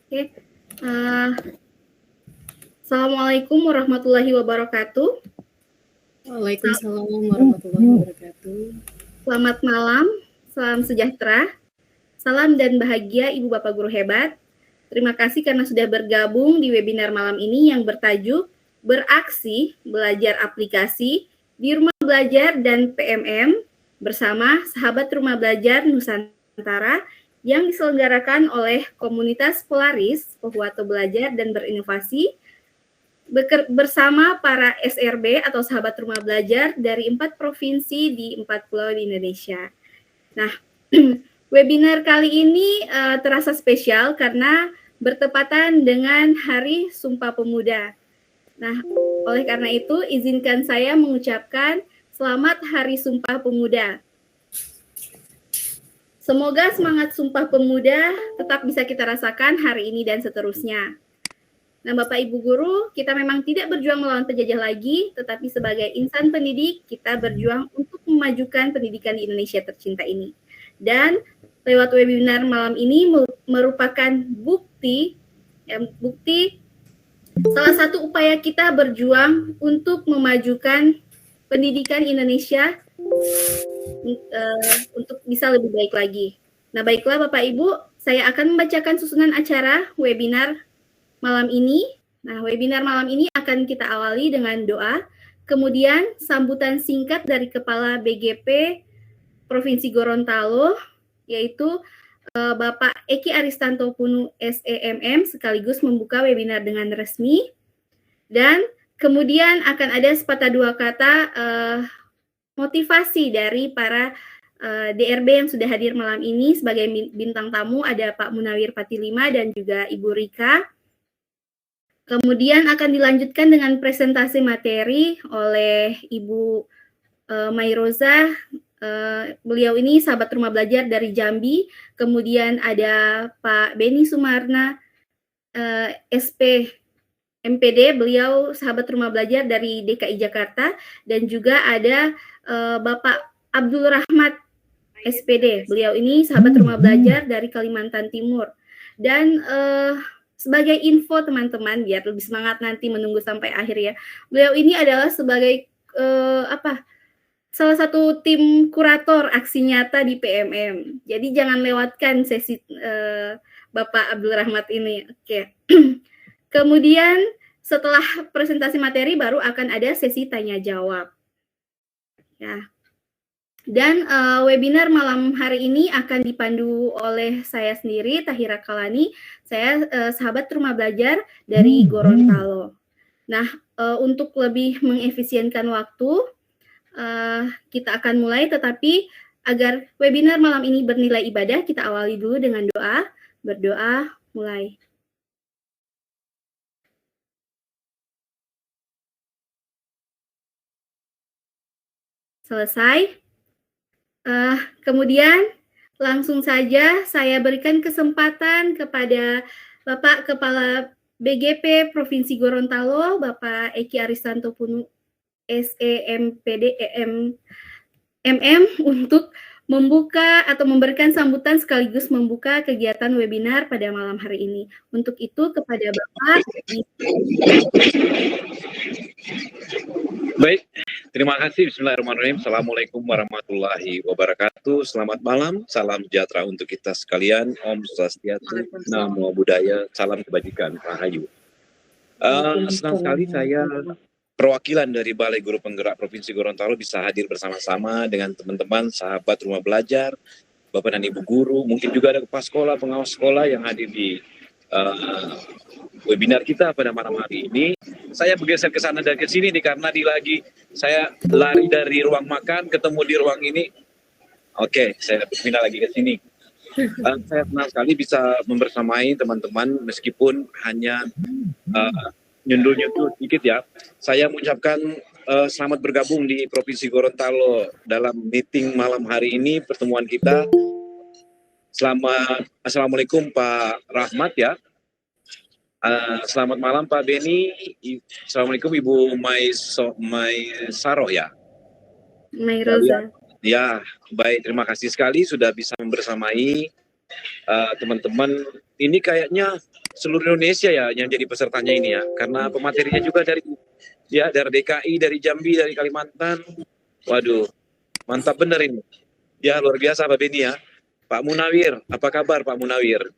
Oke. Assalamualaikum warahmatullahi wabarakatuh. Waalaikumsalam warahmatullahi wabarakatuh. Selamat malam, salam sejahtera, salam dan bahagia Ibu Bapak Guru hebat. Terima kasih karena sudah bergabung di webinar malam ini yang bertajuk Beraksi Belajar Aplikasi di Rumah Belajar dan PMM bersama Sahabat Rumah Belajar Nusantara yang diselenggarakan oleh Komunitas Polaris, Pohuwato Belajar dan Berinovasi bersama para SRB atau Sahabat Rumah Belajar dari 4 provinsi di 4 pulau di Indonesia. Nah, webinar kali ini terasa spesial karena bertepatan dengan Hari Sumpah Pemuda. Nah, oleh karena itu izinkan saya mengucapkan Selamat Hari Sumpah Pemuda. Semoga semangat Sumpah Pemuda tetap bisa kita rasakan hari ini dan seterusnya. Nah, Bapak Ibu Guru, kita memang tidak berjuang melawan penjajah lagi, tetapi sebagai insan pendidik, kita berjuang untuk memajukan pendidikan di Indonesia tercinta ini. Dan lewat webinar malam ini merupakan bukti salah satu upaya kita berjuang untuk memajukan pendidikan Indonesia untuk bisa lebih baik lagi. Nah, baiklah Bapak Ibu, saya akan membacakan susunan acara webinar malam ini. Nah, webinar malam ini akan kita awali dengan doa, kemudian sambutan singkat dari Kepala BGP Provinsi Gorontalo, yaitu Bapak Eki Aristanto Punu SEMM, sekaligus membuka webinar dengan resmi. Dan kemudian akan ada sepatah dua kata motivasi dari para DRB yang sudah hadir malam ini. Sebagai bintang tamu ada Pak Munawir Patilima dan juga Ibu Rika. Kemudian akan dilanjutkan dengan presentasi materi oleh Ibu Mairoza. Beliau ini sahabat rumah belajar dari Jambi. Kemudian ada Pak Beni Sumarna, SP MPD, beliau sahabat rumah belajar dari DKI Jakarta. Dan juga ada Bapak Abdul Rahmat, SPD. Beliau ini sahabat rumah belajar dari Kalimantan Timur. Dan sebagai info teman-teman, biar lebih semangat nanti menunggu sampai akhir ya. Beliau ini adalah sebagai salah satu tim kurator aksi nyata di PMM. Jadi jangan lewatkan sesi Bapak Abdul Rahmat ini. Oke. Kemudian setelah presentasi materi baru akan ada sesi tanya jawab. Ya. Dan webinar malam hari ini akan dipandu oleh saya sendiri, Tahira Kalani. Saya sahabat rumah belajar dari Gorontalo. Nah, untuk lebih mengefisienkan waktu, kita akan mulai, tetapi agar webinar malam ini bernilai ibadah, kita awali dulu dengan doa. Berdoa, mulai. Selesai. Kemudian langsung saja saya berikan kesempatan kepada Bapak Kepala BGP Provinsi Gorontalo, Bapak Eki Aristanto Punu SEMPD MM untuk membuka atau memberikan sambutan sekaligus membuka kegiatan webinar pada malam hari ini. Untuk itu kepada Bapak. Baik, terima kasih. Bismillahirrahmanirrahim. Assalamualaikum warahmatullahi wabarakatuh. Selamat malam, salam sejahtera untuk kita sekalian. Om Swastiastu, Namo Buddhaya, salam kebajikan, Rahayu. Senang sekali saya perwakilan dari Balai Guru Penggerak Provinsi Gorontalo bisa hadir bersama-sama dengan teman-teman, sahabat rumah belajar, Bapak dan Ibu Guru, mungkin juga ada kepala sekolah, pengawas sekolah yang hadir di webinar kita pada malam hari ini. Saya bergeser ke sana dan ke sini nih karena saya lari dari ruang makan ketemu di ruang ini. Oke, saya pindah lagi ke sini. Saya senang sekali bisa membersamai teman-teman meskipun hanya nyundul-nyundul sedikit ya. Saya mengucapkan selamat bergabung di Provinsi Gorontalo dalam meeting malam hari ini, pertemuan kita. Assalamualaikum Pak Rahmat ya. Selamat malam Pak Beni. Assalamualaikum Ibu Maisaroh ya. Mairoza. Ya, baik, terima kasih sekali sudah bisa membersamai teman-teman. Ini kayaknya seluruh Indonesia ya yang jadi pesertanya ini ya, karena pematerinya juga dari DKI, dari Jambi, dari Kalimantan. Waduh, mantap bener ini. Ya luar biasa Pak Beni ya. Pak Munawir, apa kabar Pak Munawir?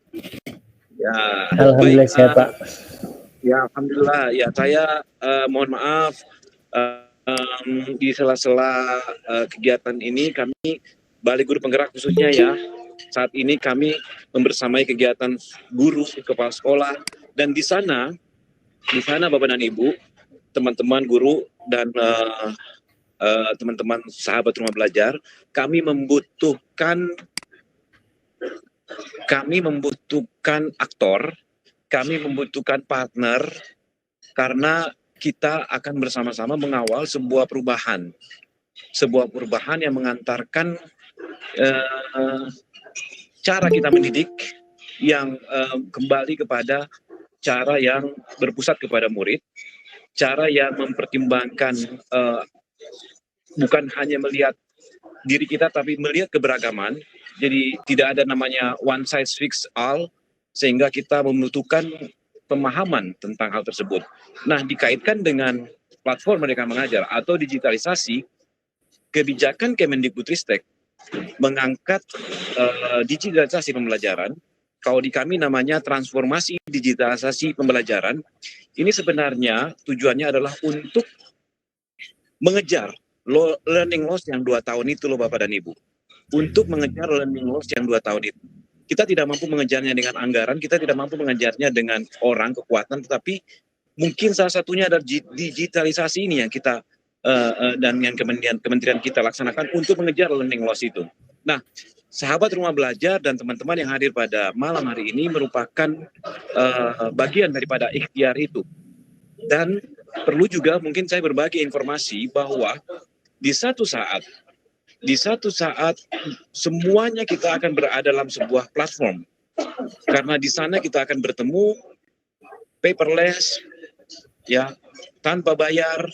Ya, Alhamdulillah baik, sehat Pak. Ya Alhamdulillah. Ya saya mohon maaf di sela-sela kegiatan ini kami Balai Guru Penggerak khususnya ya. Saat ini kami membersamai kegiatan guru, kepala sekolah, dan di sana Bapak dan Ibu, teman-teman guru dan teman-teman sahabat rumah belajar, kami membutuhkan aktor, kami membutuhkan partner, karena kita akan bersama-sama mengawal sebuah perubahan yang mengantarkan cara kita mendidik yang kembali kepada cara yang berpusat kepada murid, cara yang mempertimbangkan bukan hanya melihat diri kita tapi melihat keberagaman. Jadi tidak ada namanya one size fits all, sehingga kita membutuhkan pemahaman tentang hal tersebut. Nah, dikaitkan dengan platform Merdeka Mengajar atau digitalisasi, kebijakan Kemendikbudristek mengangkat digitalisasi pembelajaran. Kalau di kami namanya transformasi digitalisasi pembelajaran. Ini sebenarnya tujuannya adalah untuk mengejar learning loss yang 2 tahun itu loh Bapak dan Ibu. Untuk mengejar learning loss yang 2 tahun itu. Kita tidak mampu mengejarnya dengan anggaran, kita tidak mampu mengejarnya dengan orang, kekuatan, tetapi mungkin salah satunya adalah digitalisasi ini yang kita dan yang kementerian kita laksanakan untuk mengejar learning loss itu. Nah, sahabat rumah belajar dan teman-teman yang hadir pada malam hari ini merupakan bagian daripada ikhtiar itu. Dan perlu juga mungkin saya berbagi informasi bahwa di satu saat semuanya kita akan berada dalam sebuah platform. Karena di sana kita akan bertemu paperless, ya, tanpa bayar,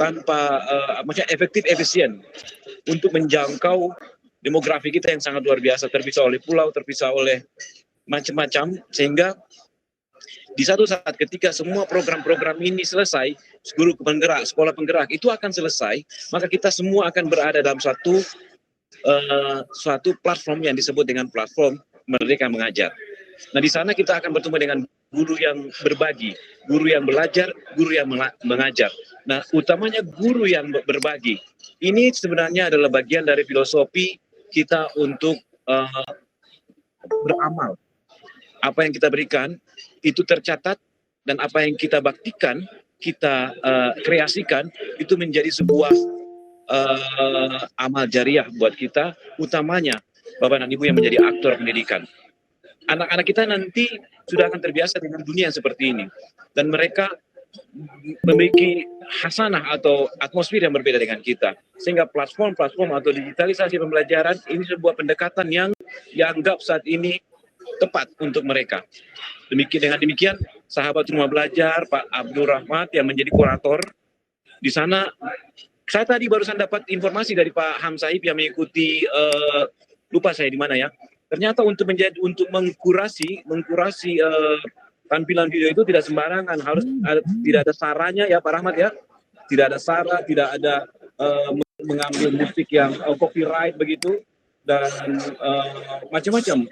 tanpa maksudnya efektif, efisien untuk menjangkau demografi kita yang sangat luar biasa, terpisah oleh pulau, terpisah oleh macam-macam, sehingga di satu saat ketika semua program-program ini selesai, guru penggerak, sekolah penggerak itu akan selesai, maka kita semua akan berada dalam suatu platform yang disebut dengan platform Merdeka Mengajar. Nah, di sana kita akan bertemu dengan guru yang berbagi, guru yang belajar, guru yang mengajar. Nah, utamanya guru yang berbagi. Ini sebenarnya adalah bagian dari filosofi kita untuk beramal. Apa yang kita berikan itu tercatat, dan apa yang kita baktikan, kita kreasikan, itu menjadi sebuah amal jariah buat kita, utamanya Bapak dan Ibu yang menjadi aktor pendidikan. Anak-anak kita nanti sudah akan terbiasa dengan dunia seperti ini, dan mereka memiliki hasanah atau atmosfer yang berbeda dengan kita, sehingga platform-platform atau digitalisasi pembelajaran ini sebuah pendekatan yang dianggap saat ini tepat untuk mereka. Dengan demikian, sahabat rumah belajar Pak Abdul Rahmat yang menjadi kurator di sana, saya tadi barusan dapat informasi dari Pak Hamsaib yang mengikuti, lupa saya di mana ya. Ternyata untuk mengkurasi tampilan video itu tidak sembarangan, harus tidak ada saranya ya Pak Rahmat ya, tidak ada sara, tidak ada mengambil musik yang copyright begitu, dan macam-macam.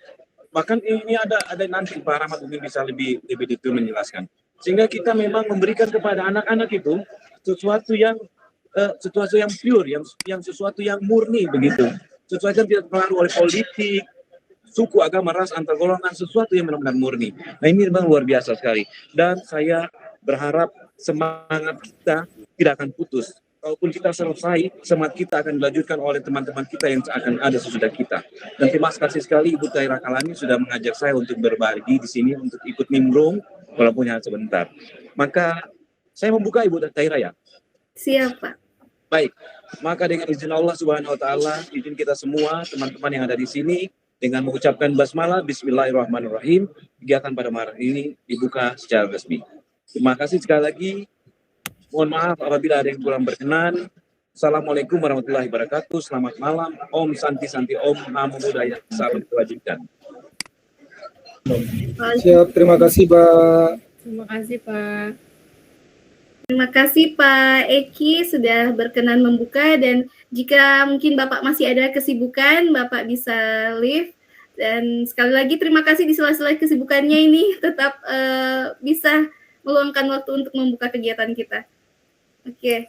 Bahkan ini ada nanti Pak Rahmat mungkin bisa lebih detail menjelaskan. Sehingga kita memang memberikan kepada anak-anak itu sesuatu yang pure, yang sesuatu yang murni begitu. Sesuatu yang tidak terpengaruh oleh politik, suku, agama, ras, antar golongan, sesuatu yang benar-benar murni. Nah, ini memang luar biasa sekali. Dan saya berharap semangat kita tidak akan putus. Kalaupun kita selesai, semangat kita akan dilanjutkan oleh teman-teman kita yang akan ada sesudah kita. Dan terima kasih sekali Ibu Tahira Kalani sudah mengajak saya untuk berbagi di sini, untuk ikut nimbrung, walaupun hanya sebentar. Maka saya membuka Ibu Tahira ya. Siap, Pak. Baik, maka dengan izin Allah Subhanahu Wa Taala, izin kita semua, teman-teman yang ada di sini, dengan mengucapkan basmalah, Bismillahirrahmanirrahim, kegiatan pada malam ini dibuka secara resmi. Terima kasih sekali lagi. Mohon maaf apabila ada yang kurang berkenan. Assalamualaikum warahmatullahi wabarakatuh. Selamat malam. Om Santi Santi Om. Namo Buddhaya. Salam kewajiban. Siap, terima kasih Pak. Terima kasih Pak. Terima kasih Pak Eki sudah berkenan membuka, dan jika mungkin Bapak masih ada kesibukan, Bapak bisa leave. Dan sekali lagi terima kasih di sela-sela kesibukannya ini tetap bisa meluangkan waktu untuk membuka kegiatan kita. Oke,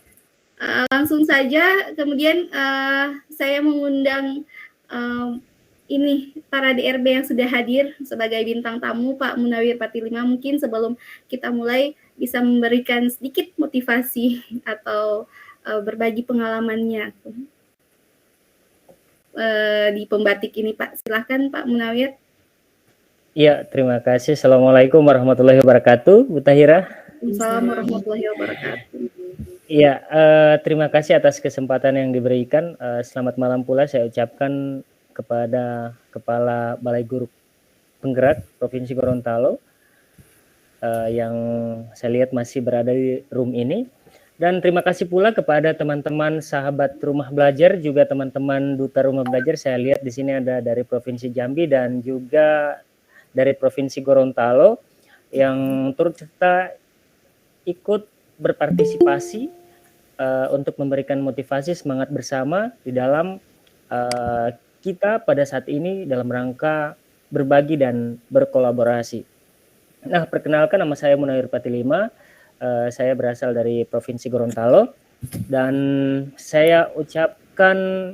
langsung saja. Kemudian saya mengundang ini para DRB yang sudah hadir sebagai bintang tamu, Pak Munawir Patilima. Mungkin sebelum kita mulai bisa memberikan sedikit motivasi atau berbagi pengalamannya di pembatik ini, Pak. Silahkan Pak Munawir. Iya, terima kasih. Assalamualaikum warahmatullahi wabarakatuh, Bu Tahira. Assalamualaikum warahmatullahi wabarakatuh. Iya, terima kasih atas kesempatan yang diberikan. Selamat malam pula saya ucapkan kepada Kepala Balai Guru Penggerak Provinsi Gorontalo yang saya lihat masih berada di room ini, dan terima kasih pula kepada teman-teman sahabat Rumah Belajar, juga teman-teman Duta Rumah Belajar. Saya lihat di sini ada dari Provinsi Jambi dan juga dari Provinsi Gorontalo yang turut serta ikut berpartisipasi untuk memberikan motivasi semangat bersama di dalam kita pada saat ini dalam rangka berbagi dan berkolaborasi. Nah, perkenalkan, nama saya Munawir Patilima, saya berasal dari Provinsi Gorontalo, dan saya ucapkan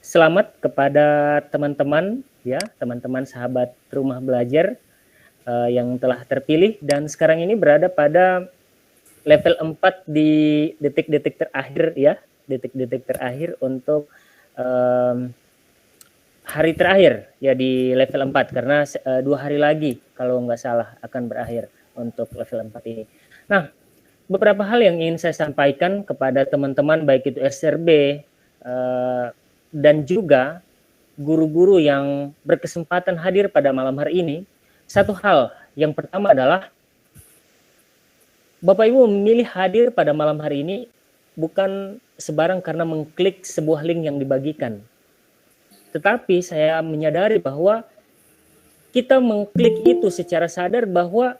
selamat kepada teman-teman, ya, teman-teman sahabat Rumah Belajar yang telah terpilih dan sekarang ini berada pada level 4 di detik-detik terakhir, ya, detik-detik terakhir untuk hari terakhir ya di level 4, karena 2 hari lagi kalau nggak salah akan berakhir untuk level 4 ini. Nah, beberapa hal yang ingin saya sampaikan kepada teman-teman baik itu SRB dan juga guru-guru yang berkesempatan hadir pada malam hari ini. Satu hal, yang pertama adalah Bapak Ibu memilih hadir pada malam hari ini bukan sebarang karena mengklik sebuah link yang dibagikan. Tetapi saya menyadari bahwa kita mengklik itu secara sadar bahwa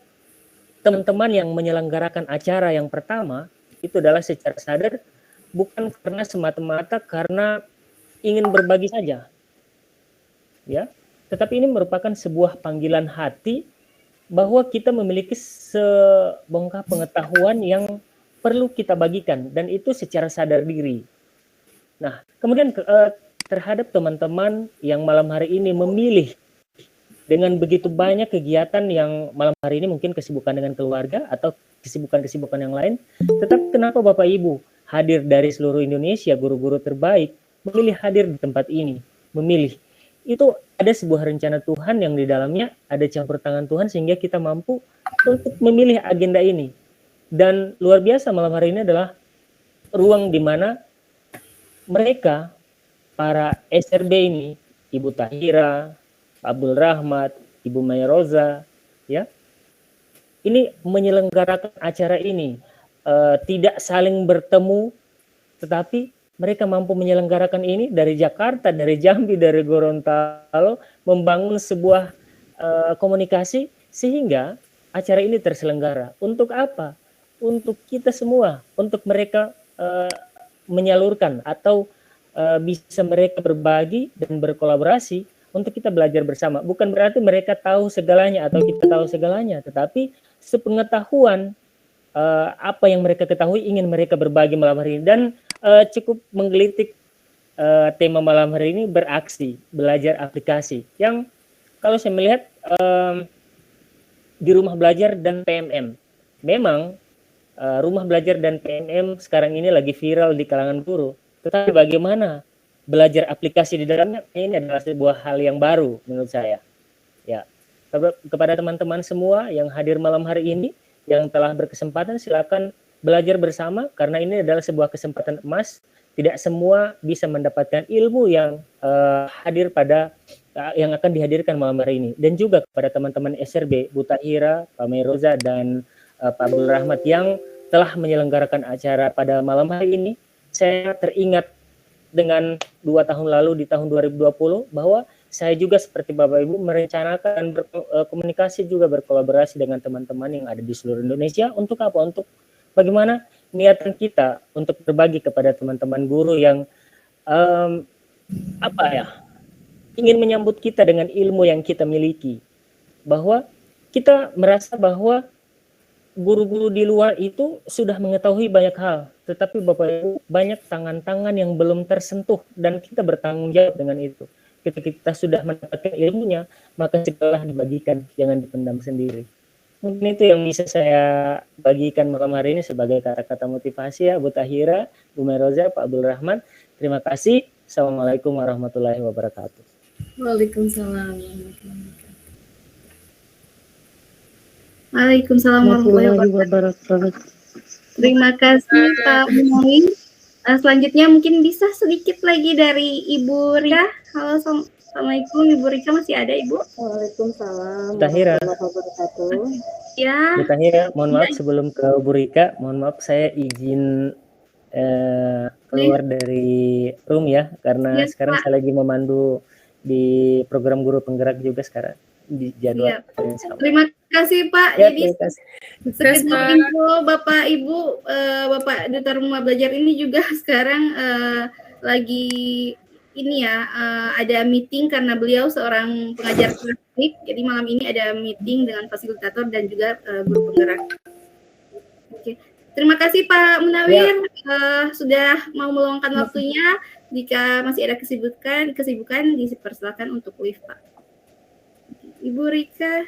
teman-teman yang menyelenggarakan acara yang pertama itu adalah secara sadar, bukan karena semata-mata karena ingin berbagi saja. Ya, tetapi ini merupakan sebuah panggilan hati bahwa kita memiliki sebongkah pengetahuan yang perlu kita bagikan, dan itu secara sadar diri. Nah, kemudian terhadap teman-teman yang malam hari ini memilih dengan begitu banyak kegiatan yang malam hari ini mungkin kesibukan dengan keluarga atau kesibukan-kesibukan yang lain, tetap kenapa Bapak Ibu hadir dari seluruh Indonesia, guru-guru terbaik, memilih hadir di tempat ini, memilih. Itu ada sebuah rencana Tuhan yang di dalamnya ada campur tangan Tuhan sehingga kita mampu untuk memilih agenda ini. Dan luar biasa malam hari ini adalah ruang di mana mereka, para SRB ini, Ibu Tahira, Pak Abdul Rahmat, Ibu Maya Roza, ya, ini menyelenggarakan acara ini, tidak saling bertemu, tetapi mereka mampu menyelenggarakan ini dari Jakarta, dari Jambi, dari Gorontalo, membangun sebuah komunikasi sehingga acara ini terselenggara. Untuk apa? Untuk kita semua, untuk mereka menyalurkan atau bisa mereka berbagi dan berkolaborasi untuk kita belajar bersama. Bukan berarti mereka tahu segalanya atau kita tahu segalanya, tetapi sepengetahuan apa yang mereka ketahui ingin mereka berbagi malam hari ini. Dan cukup menggelitik tema malam hari ini, beraksi, belajar aplikasi, yang kalau saya melihat di Rumah Belajar dan PMM, memang Rumah Belajar dan PMM sekarang ini lagi viral di kalangan guru. Tetapi bagaimana belajar aplikasi di dalamnya, ini adalah sebuah hal yang baru menurut saya. Ya, kepada teman-teman semua yang hadir malam hari ini, yang telah berkesempatan, silakan belajar bersama, karena ini adalah sebuah kesempatan emas. Tidak semua bisa mendapatkan ilmu yang hadir pada yang akan dihadirkan malam hari ini. Dan juga kepada teman-teman SRB, Bu Tahira, Pak Meroza, dan Pak Abdul Rahmat yang telah menyelenggarakan acara pada malam hari ini. Saya teringat dengan 2 tahun lalu di tahun 2020 bahwa saya juga seperti Bapak Ibu merencanakan dan berkomunikasi juga berkolaborasi dengan teman-teman yang ada di seluruh Indonesia untuk apa? Untuk bagaimana niatan kita untuk berbagi kepada teman-teman guru yang apa ya, ingin menyambut kita dengan ilmu yang kita miliki, bahwa kita merasa bahwa guru-guru di luar itu sudah mengetahui banyak hal, tetapi Bapak Ibu banyak tangan-tangan yang belum tersentuh dan kita bertanggung jawab dengan itu. Ketika kita sudah mendapatkan ilmunya, maka segeralah dibagikan, jangan dipendam sendiri. Mungkin itu yang bisa saya bagikan malam hari ini sebagai kata-kata motivasi ya, Bu Tahira, Bu Mairoza, Pak Abdul Rahman. Terima kasih. Assalamualaikum warahmatullahi wabarakatuh. Waalaikumsalam. Waalaikumsalam warahmatullahi wabarakatuh. Terima kasih Pak Munawir. Selanjutnya mungkin bisa sedikit lagi dari Ibu Rika. Halo, Assalamualaikum. Ibu Rika masih ada, Ibu? Waalaikumsalam Tahira. warahmatullahi wabarakatuh. Ya. Bu Tahira, mohon maaf sebelum ke Bu Rika, mohon maaf saya izin keluar dari room ya, karena sekarang saya lagi memandu di program guru penggerak juga sekarang di jadwal. Terima kasih Pak. Ya, jadi sekedar info Bapak Ibu, Bapak Duta Rumah Belajar ini juga sekarang lagi ini ya, ada meeting karena beliau seorang pengajar praktik. Jadi malam ini ada meeting dengan fasilitator dan juga guru penggerak. Oke. Terima kasih Pak Munawir sudah mau meluangkan waktunya. Jika masih ada kesibukan dipersilakan untuk live Pak. Ibu Rika.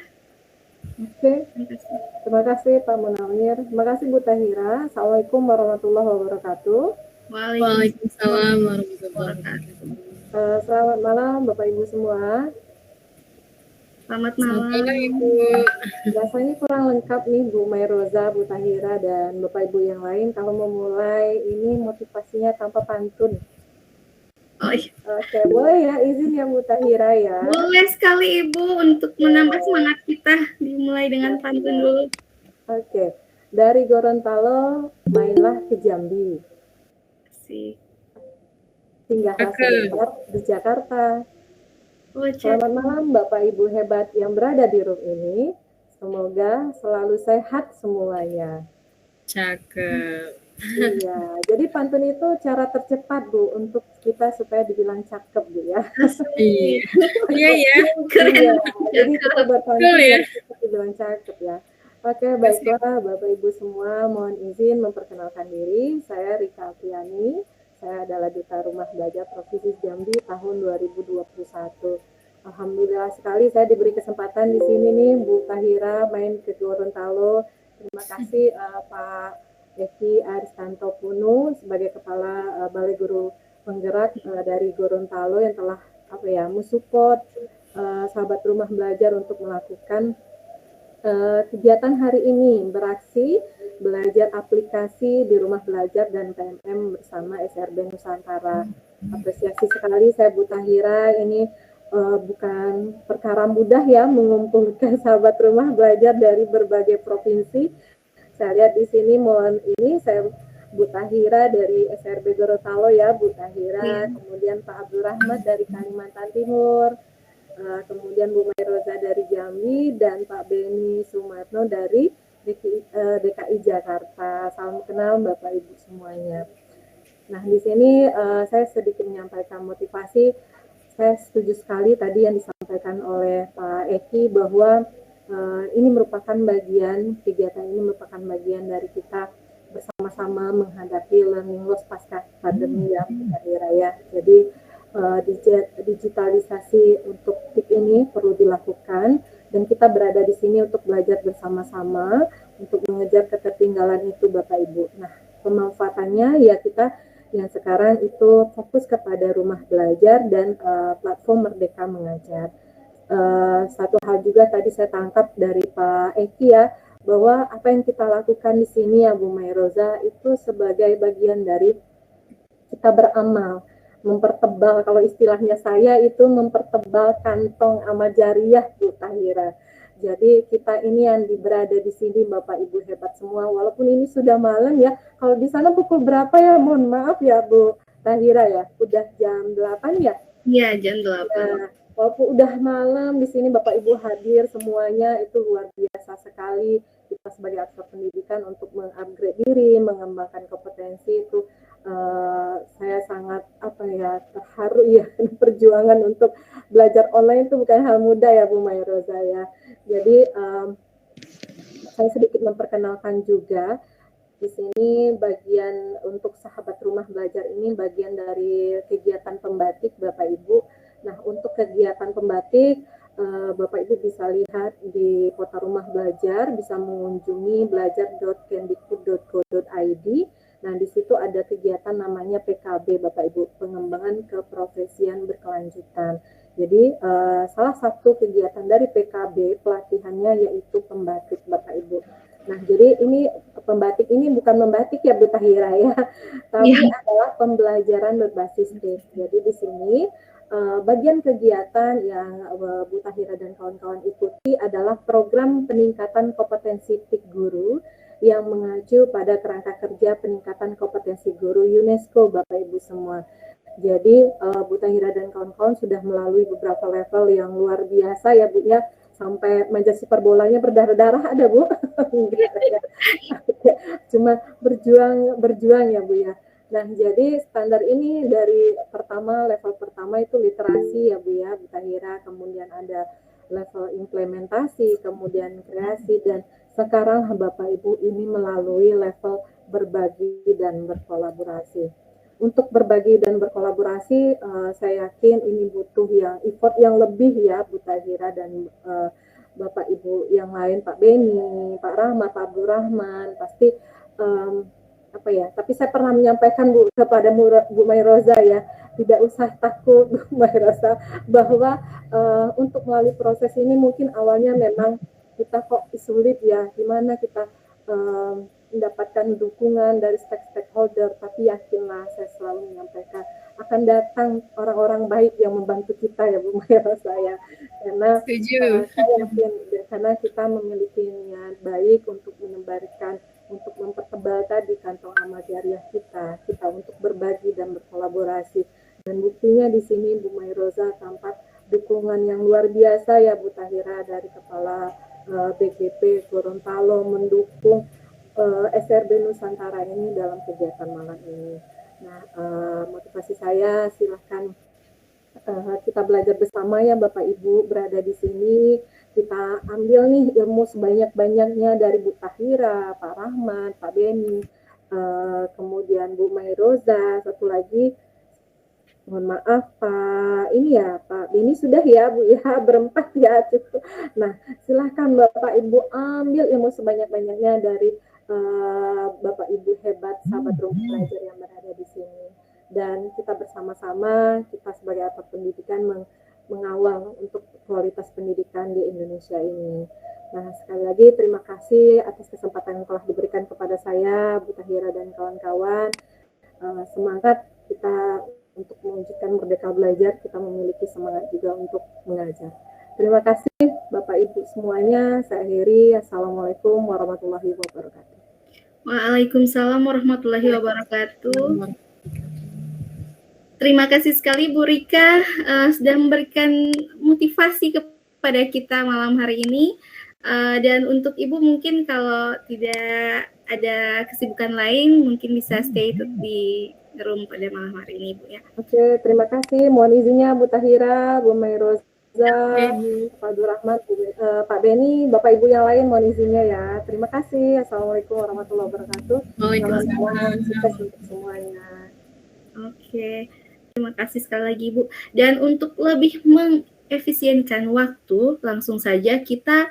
Oke. Terima kasih Pak Munawir. Terima kasih Bu Tahira. Assalamualaikum warahmatullahi wabarakatuh. Waalaikumsalam warahmatullahi wabarakatuh. Selamat malam Bapak Ibu semua. Selamat malam Ibu. Rasanya kurang lengkap nih Bu Mairoza, Bu Tahira, dan Bapak Ibu yang lain kalau memulai ini motivasinya tanpa pantun. Oh, iya. Oke, boleh ya izin ya Bu Tahira ya. Boleh sekali Ibu untuk menambah semangat kita dimulai dengan pantun dulu. Oke, dari Gorontalo mainlah ke Jambi. Singgahlah sebentar di Jakarta. Selamat malam Bapak Ibu hebat yang berada di room ini. Semoga selalu sehat semuanya. Cakep. Iya, jadi pantun itu cara tercepat Bu untuk kita supaya dibilang cakep Bu ya. Iya ya. Keren. Iya, jadi kita berpantun ya. Kita dibilang cakep ya. Oke, baiklah Bapak Ibu semua, mohon izin memperkenalkan diri. Saya Rika Apriani. Saya adalah Duta Rumah Belajar Provinsi Jambi tahun 2021. Alhamdulillah sekali saya diberi kesempatan di sini nih Bu Tahira main ke Gorontalo. Terima kasih Pak Eki Aristanto Punu sebagai Kepala Balai Guru Penggerak dari Gorontalo yang telah mensupport sahabat rumah belajar untuk melakukan kegiatan hari ini, beraksi belajar aplikasi di rumah belajar dan PMM bersama SRB Nusantara. Apresiasi sekali saya Bu Tahira, ini bukan perkara mudah ya mengumpulkan sahabat rumah belajar dari berbagai provinsi. Saya lihat di sini saya Bu Tahira dari SRB Gorontalo ya Bu Tahira, kemudian Pak Abdul Rahman dari Kalimantan Timur, kemudian Bu Mairoza dari Jambi dan Pak Beni Sumarno dari DKI Jakarta. Salam kenal Bapak Ibu semuanya. Nah di sini saya sedikit menyampaikan motivasi. Saya setuju sekali tadi yang disampaikan oleh Pak Eki bahwa ini merupakan kegiatan ini merupakan bagian dari kita bersama-sama menghadapi learning loss pasca pandemi ya Pak ya. Jadi digitalisasi untuk TIK ini perlu dilakukan dan kita berada di sini untuk belajar bersama-sama untuk mengejar ketertinggalan itu Bapak Ibu. Nah, pemanfaatannya ya kita yang sekarang itu fokus kepada rumah belajar dan platform Merdeka Mengajar. Satu hal juga tadi saya tangkap dari Pak Eki ya, bahwa apa yang kita lakukan di sini ya Bu Mairoza itu sebagai bagian dari kita beramal, mempertebal, kalau istilahnya saya itu mempertebal kantong amal jariah Bu Tahira. Jadi kita ini yang berada di sini Bapak Ibu hebat semua, walaupun ini sudah malam ya. Kalau di sana pukul berapa ya? Mohon maaf ya Bu Tahira ya, udah jam 8 ya? Iya, jam 8. Ya, Walaupun udah malam di sini Bapak Ibu hadir semuanya, itu luar biasa sekali. Kita sebagai aktor pendidikan untuk mengupgrade diri, mengembangkan kompetensi itu saya sangat terharu ya. Perjuangan untuk belajar online itu bukan hal mudah ya Bu Mairoza ya. Jadi saya sedikit memperkenalkan juga. Di sini bagian untuk sahabat rumah belajar ini bagian dari kegiatan pembatik Bapak Ibu. Nah, untuk kegiatan pembatik Bapak Ibu bisa lihat di Kota Rumah Belajar, bisa mengunjungi belajar.kemdikbud.go.id. Nah, di situ ada kegiatan namanya PKB Bapak Ibu, pengembangan keprofesian berkelanjutan. Jadi salah satu kegiatan dari PKB pelatihannya yaitu pembatik Bapak Ibu. Nah, jadi ini pembatik ini bukan membatik ya Bu Tahira ya, tapi adalah pembelajaran berbasis case. Jadi di sini bagian kegiatan yang Bu Tahira dan kawan-kawan ikuti adalah program peningkatan kompetensi TIK guru yang mengacu pada kerangka kerja peningkatan kompetensi guru UNESCO Bapak Ibu semua. Jadi Bu Tahira dan kawan-kawan sudah melalui beberapa level yang luar biasa ya Bu ya, sampai meja super bolanya berdarah-darah ada Bu. Cuma berjuang ya Bu ya. Nah, jadi standar ini dari level pertama itu literasi ya Bu ya, Bu Tahira, kemudian ada level implementasi, kemudian kreasi, dan sekarang Bapak Ibu ini melalui level berbagi dan berkolaborasi. Untuk berbagi dan berkolaborasi, saya yakin ini butuh effort yang lebih ya Bu Tahira dan Bapak Ibu yang lain, Pak Beni, Pak Rahmat, Pak Abdul Rahman, pasti tapi saya pernah menyampaikan Bu kepada Bu Mairoza ya, tidak usah takut Bu Mairoza, bahwa untuk melalui proses ini mungkin awalnya memang kita kok sulit ya, gimana kita mendapatkan dukungan dari stakeholder, tapi yakinlah, saya selalu menyampaikan akan datang orang-orang baik yang membantu kita ya Bu Mairoza ya, karena saya yakin karena kita memiliki niat baik untuk menebarkan, untuk mempertebal tadi kantong amal jariah kita untuk berbagi dan berkolaborasi. Dan buktinya di sini Bu Mairoza tampak dukungan yang luar biasa ya Bu Tahira dari Kepala BGP Gorontalo mendukung SRB Nusantara ini dalam kegiatan malam ini. Nah, motivasi saya silahkan kita belajar bersama ya Bapak Ibu berada di sini. Kita ambil nih ilmu sebanyak-banyaknya dari Bu Tahira, Pak Rahmat, Pak Beni, kemudian Bu Mairoza, satu lagi, mohon maaf Pak Beni sudah ya Bu ya, berempat ya cukup. Nah, silahkan Bapak Ibu ambil ilmu sebanyak-banyaknya dari Bapak Ibu hebat sahabat rumah belajar yang berada di sini. Dan kita bersama-sama, kita sebagai aktor pendidikan mengawal untuk kualitas pendidikan di Indonesia ini. Nah, sekali lagi terima kasih atas kesempatan yang telah diberikan kepada saya, Bu Tahira dan kawan-kawan. Semangat kita untuk mewujudkan merdeka belajar, kita memiliki semangat juga untuk mengajar. Terima kasih Bapak Ibu semuanya. Saya akhiri. Assalamualaikum warahmatullahi wabarakatuh. Waalaikumsalam warahmatullahi wabarakatuh. Terima kasih sekali Bu Rika sudah memberikan motivasi kepada kita malam hari ini. Dan untuk Ibu mungkin kalau tidak ada kesibukan lain, mungkin bisa stay di room pada malam hari ini, Bu ya. Oke, terima kasih. Mohon izinnya Bu Tahira, Bu Mairoza, Pak Abdul Rahman, Pak Beni, Bapak Ibu yang lain mohon izinnya ya. Terima kasih. Assalamualaikum warahmatullahi wabarakatuh. Selamat sukses untuk semuanya. Oke. Terima kasih sekali lagi Bu. Dan untuk lebih mengefisienkan waktu, langsung saja kita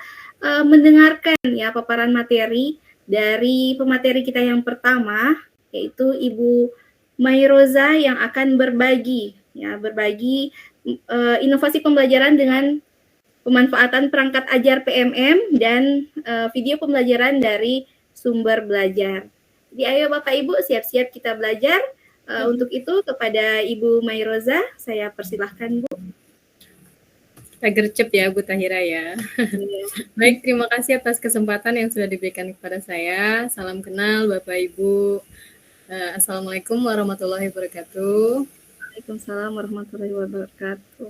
mendengarkan ya paparan materi dari pemateri kita yang pertama, yaitu Ibu Mairoza yang akan berbagi inovasi pembelajaran dengan pemanfaatan perangkat ajar PMM dan video pembelajaran dari sumber belajar. Jadi ayo Bapak Ibu siap-siap kita belajar. Untuk itu kepada Ibu Mairoza saya persilahkan Bu. Kita gercep ya Bu Tahira ya. Baik, terima kasih atas kesempatan yang sudah diberikan kepada saya. Salam kenal Bapak Ibu. Assalamualaikum warahmatullahi wabarakatuh. Waalaikumsalam warahmatullahi wabarakatuh.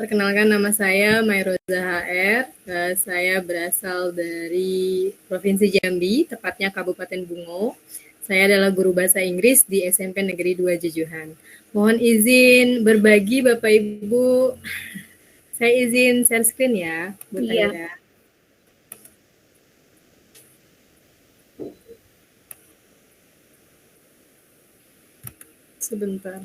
Perkenalkan, nama saya Mairoza HR. Saya berasal dari Provinsi Jambi, tepatnya Kabupaten Bungo. Saya adalah guru bahasa Inggris di SMP Negeri 2 Jejuhan. Mohon izin berbagi Bapak Ibu. Saya izin share screen ya, Bu Iya. Tahira. Sebentar.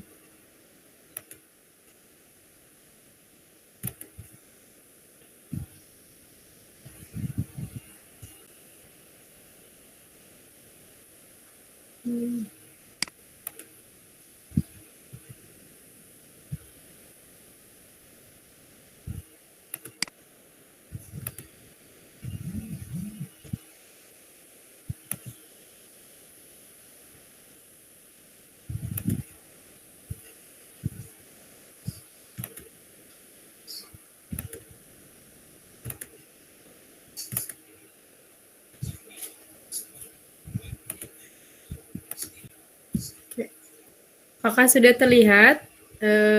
Apakah sudah terlihat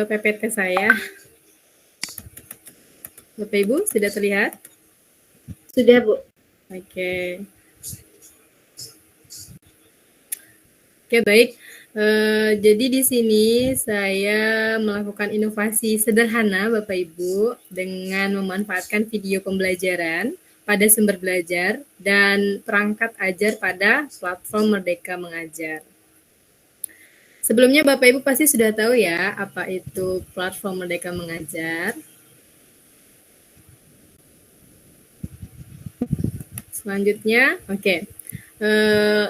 PPT saya? Bapak Ibu, sudah terlihat? Sudah, Bu. Oke. Oke, baik. Jadi di sini saya melakukan inovasi sederhana, Bapak Ibu, dengan memanfaatkan video pembelajaran pada sumber belajar dan perangkat ajar pada platform Merdeka Mengajar. Sebelumnya Bapak Ibu pasti sudah tahu ya apa itu platform Merdeka Mengajar. Selanjutnya, oke.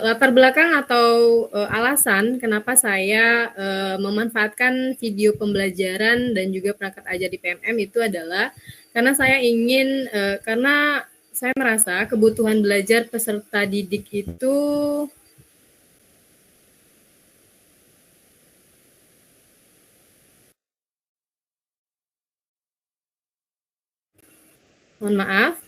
Latar belakang atau alasan kenapa saya memanfaatkan video pembelajaran dan juga perangkat ajar di PMM itu adalah karena saya ingin, karena saya merasa kebutuhan belajar peserta didik itu mohon maaf,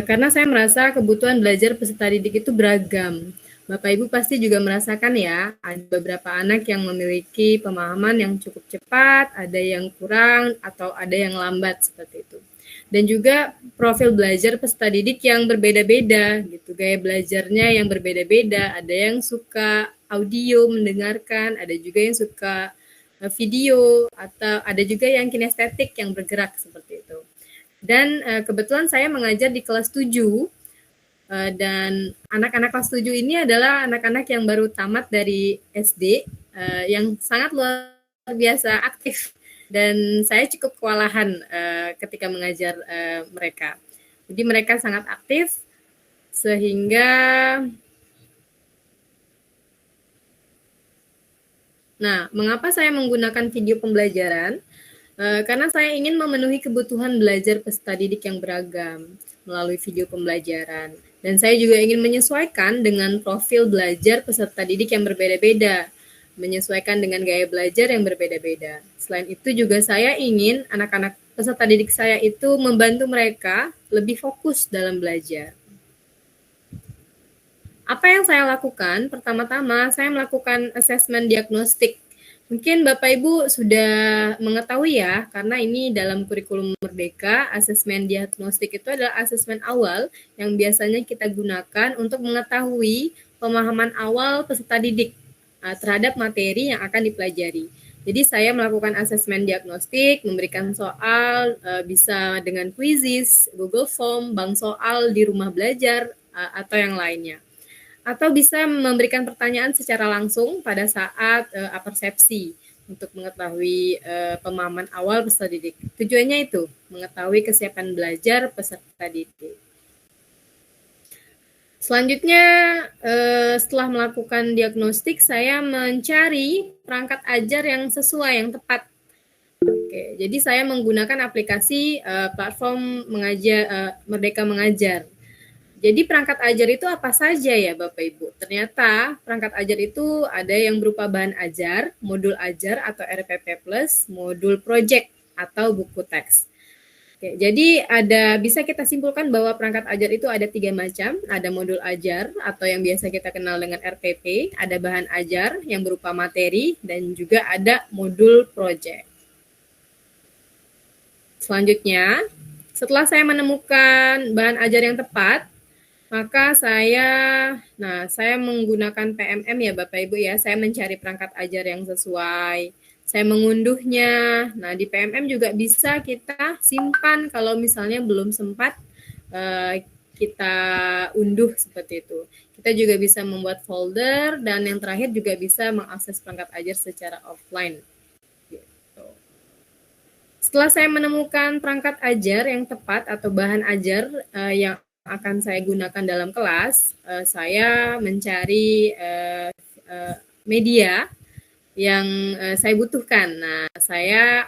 karena saya merasa kebutuhan belajar peserta didik itu beragam. Bapak Ibu pasti juga merasakan ya, ada beberapa anak yang memiliki pemahaman yang cukup cepat, ada yang kurang, atau ada yang lambat seperti itu. Dan juga profil belajar peserta didik yang berbeda-beda, gitu. Gaya belajarnya yang berbeda-beda, ada yang suka audio mendengarkan, ada juga yang suka video, atau ada juga yang kinestetik yang bergerak seperti itu. Dan kebetulan saya mengajar di kelas 7 dan anak-anak kelas 7 ini adalah anak-anak yang baru tamat dari SD yang sangat luar biasa aktif dan saya cukup kewalahan ketika mengajar mereka. Jadi mereka sangat aktif sehingga mengapa saya menggunakan video pembelajaran? Karena saya ingin memenuhi kebutuhan belajar peserta didik yang beragam melalui video pembelajaran. Dan saya juga ingin menyesuaikan dengan profil belajar peserta didik yang berbeda-beda, menyesuaikan dengan gaya belajar yang berbeda-beda. Selain itu juga saya ingin anak-anak peserta didik saya itu membantu mereka lebih fokus dalam belajar. Apa yang saya lakukan? Pertama-tama, saya melakukan asesmen diagnostik. Mungkin Bapak Ibu sudah mengetahui ya, karena ini dalam kurikulum Merdeka, asesmen diagnostik itu adalah asesmen awal yang biasanya kita gunakan untuk mengetahui pemahaman awal peserta didik terhadap materi yang akan dipelajari. Jadi saya melakukan asesmen diagnostik, memberikan soal, bisa dengan quizzes, Google Form, bank soal di rumah belajar, atau yang lainnya. Atau bisa memberikan pertanyaan secara langsung pada saat persepsi untuk mengetahui pemahaman awal peserta didik. Tujuannya itu, mengetahui kesiapan belajar peserta didik. Selanjutnya, setelah melakukan diagnostik, saya mencari perangkat ajar yang sesuai, yang tepat. Oke, jadi saya menggunakan aplikasi platform Merdeka Mengajar. Jadi perangkat ajar itu apa saja ya Bapak Ibu? Ternyata perangkat ajar itu ada yang berupa bahan ajar, modul ajar atau RPP+, modul project atau buku teks. Oke, jadi bisa kita simpulkan bahwa perangkat ajar itu ada 3 macam. Ada modul ajar atau yang biasa kita kenal dengan RPP, ada bahan ajar yang berupa materi, dan juga ada modul project. Selanjutnya, setelah saya menemukan bahan ajar yang tepat, maka saya menggunakan PMM ya Bapak Ibu ya, saya mencari perangkat ajar yang sesuai, saya mengunduhnya. Nah, di PMM juga bisa kita simpan kalau misalnya belum sempat kita unduh seperti itu. Kita juga bisa membuat folder, dan yang terakhir juga bisa mengakses perangkat ajar secara offline. Gitu. Setelah saya menemukan perangkat ajar yang tepat atau bahan ajar yang akan saya gunakan dalam kelas, saya mencari media yang saya butuhkan. Nah, saya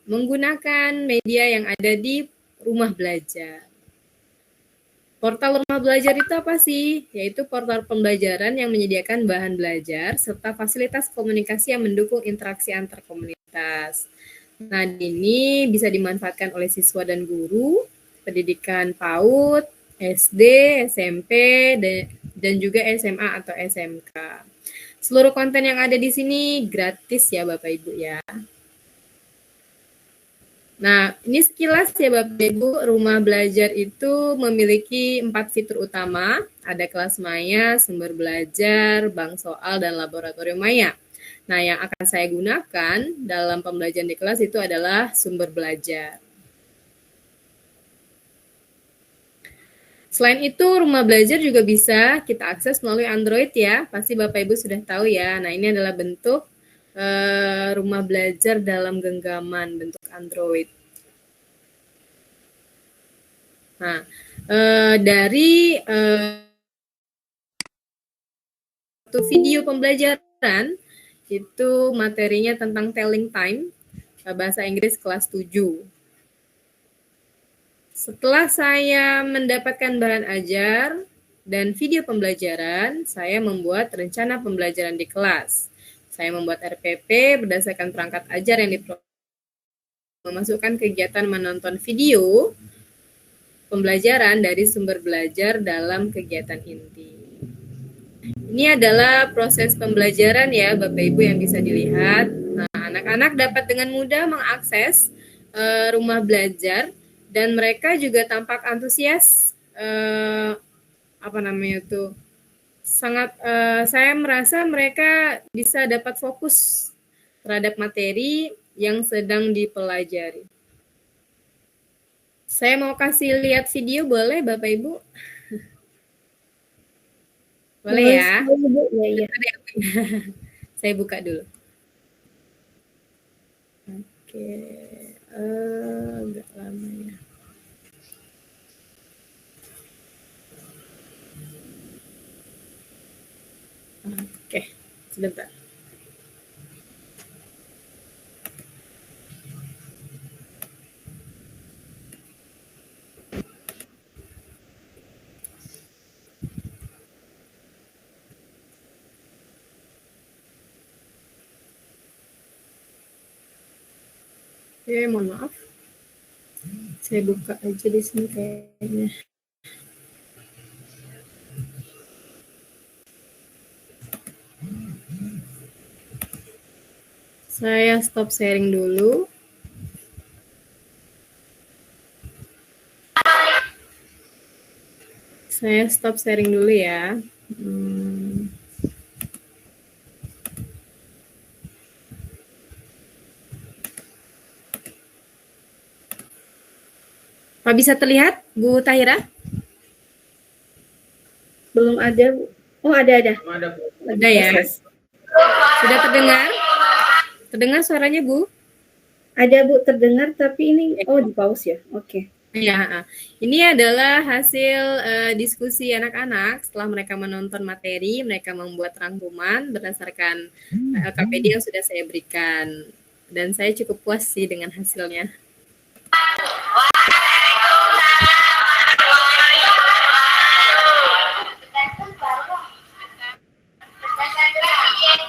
menggunakan media yang ada di rumah belajar. Portal rumah belajar itu apa sih? Yaitu portal pembelajaran yang menyediakan bahan belajar serta fasilitas komunikasi yang mendukung interaksi antar komunitas. Nah, ini bisa dimanfaatkan oleh siswa dan guru, pendidikan PAUD, SD, SMP, dan juga SMA atau SMK. Seluruh konten yang ada di sini gratis ya Bapak Ibu ya. Nah, ini sekilas ya Bapak Ibu, rumah belajar itu memiliki 4 fitur utama, ada kelas maya, sumber belajar, bank soal, dan laboratorium maya. Nah, yang akan saya gunakan dalam pembelajaran di kelas itu adalah sumber belajar. Selain itu, rumah belajar juga bisa kita akses melalui Android ya, pasti Bapak Ibu sudah tahu ya. Nah, ini adalah bentuk rumah belajar dalam genggaman, bentuk Android. Nah, dari video pembelajaran, itu materinya tentang telling time, bahasa Inggris kelas 7. Setelah saya mendapatkan bahan ajar dan video pembelajaran, saya membuat rencana pembelajaran di kelas. Saya membuat RPP berdasarkan perangkat ajar yang memasukkan kegiatan menonton video pembelajaran dari sumber belajar dalam kegiatan inti. Ini adalah proses pembelajaran ya Bapak Ibu yang bisa dilihat. Nah, anak-anak dapat dengan mudah mengakses rumah belajar, dan mereka juga tampak antusias saya merasa mereka bisa dapat fokus terhadap materi yang sedang dipelajari. Saya mau kasih lihat video, boleh Bapak Ibu? Boleh ya? Ya. Saya buka dulu. Oke, agak lama ya. Oke, sebentar. Mohon maaf. Saya buka aja di sini kayaknya. Saya stop sharing dulu. Saya stop sharing dulu ya. Pak, bisa terlihat Bu Tahira? Belum ada. Oh, ada. Ada ya. Sudah terdengar? Terdengar suaranya Bu? Ada Bu, terdengar, tapi ini di pause ya. Oke. Ya, ini adalah hasil diskusi anak-anak setelah mereka menonton materi, mereka membuat rangkuman berdasarkan LKPD yang sudah saya berikan, dan saya cukup puas sih dengan hasilnya.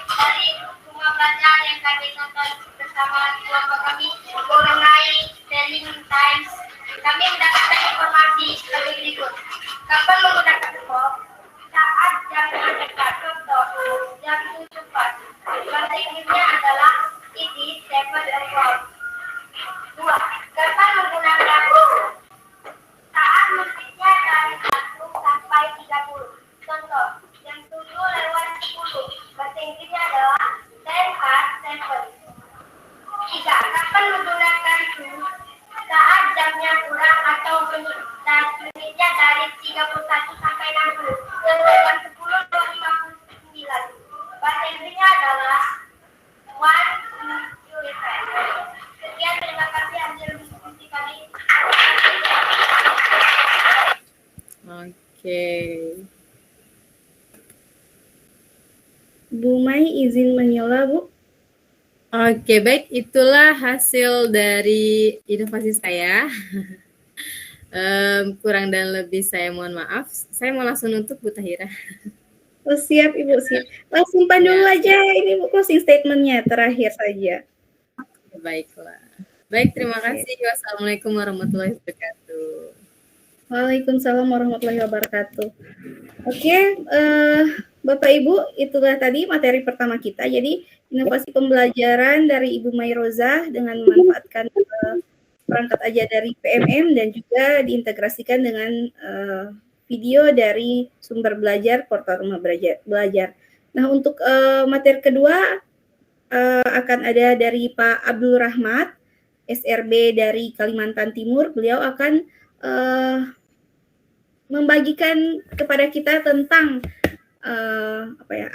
Dari rumah belajar yang kami nonton bersama kelompok kami mengenai telling times, kami mendapatkan informasi sebagai berikut. Kapan menggunakan form? Saat jam terdekat. Contoh, jam 7.4. Bahasa Inggrisnya adalah it is 7 o'clock. 2. Kapan kurang atau menitnya dari 31 sampai 60. Jam 10 atau 59. Bahasa Inggrisnya adalah 1 to 11. Sekian, terima kasih hasil diskusi kami. Oke. Bu Mai izin menyela, Bu. Oke, baik. Itulah hasil dari inovasi saya. Kurang dan lebih saya mohon maaf. Saya mau langsung nutup, Bu Tahira. Oh, siap, Ibu, siap. Langsung dulu aja ini Bu closing statement-nya terakhir saja. Baiklah. Baik, terima kasih. Wassalamualaikum warahmatullahi wabarakatuh. Waalaikumsalam warahmatullahi wabarakatuh. Oke, Bapak Ibu, itulah tadi materi pertama kita. Jadi, inovasi pembelajaran dari Ibu Mairoza dengan memanfaatkan perangkat ajar dari PMM dan juga diintegrasikan dengan video dari sumber belajar portal rumah belajar. Nah, untuk materi kedua akan ada dari Pak Abdul Rahmat, SRB dari Kalimantan Timur. Beliau akan membagikan kepada kita tentang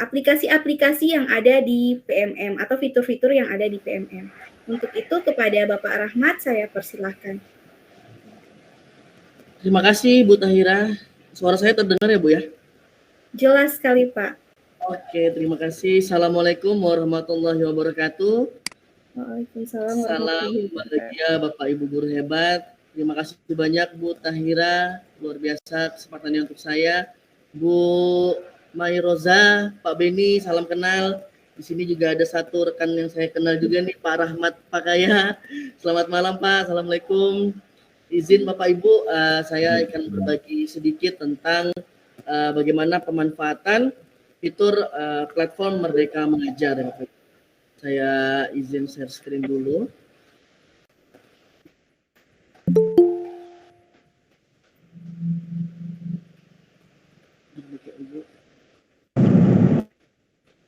aplikasi-aplikasi yang ada di PMM atau fitur-fitur yang ada di PMM. Untuk itu kepada Bapak Rahmat saya persilahkan. Terima kasih Bu Tahira. Suara saya terdengar ya Bu ya? Jelas sekali Pak. Oke, terima kasih. Assalamualaikum warahmatullahi wabarakatuh. Waalaikumsalam Salam warahmatullahi wabarakatuh. bahagia Bapak Ibu guru hebat. Terima kasih banyak Bu Tahira, luar biasa kesempatannya untuk saya. Bu Mairoza, Pak Beni, salam kenal. Di sini juga ada satu rekan yang saya kenal juga nih, Pak Rahmat Pakaya. Selamat malam Pak, Assalamualaikum. Izin Bapak Ibu, saya akan berbagi sedikit tentang bagaimana pemanfaatan fitur platform Merdeka Mengajar. Saya izin share screen dulu.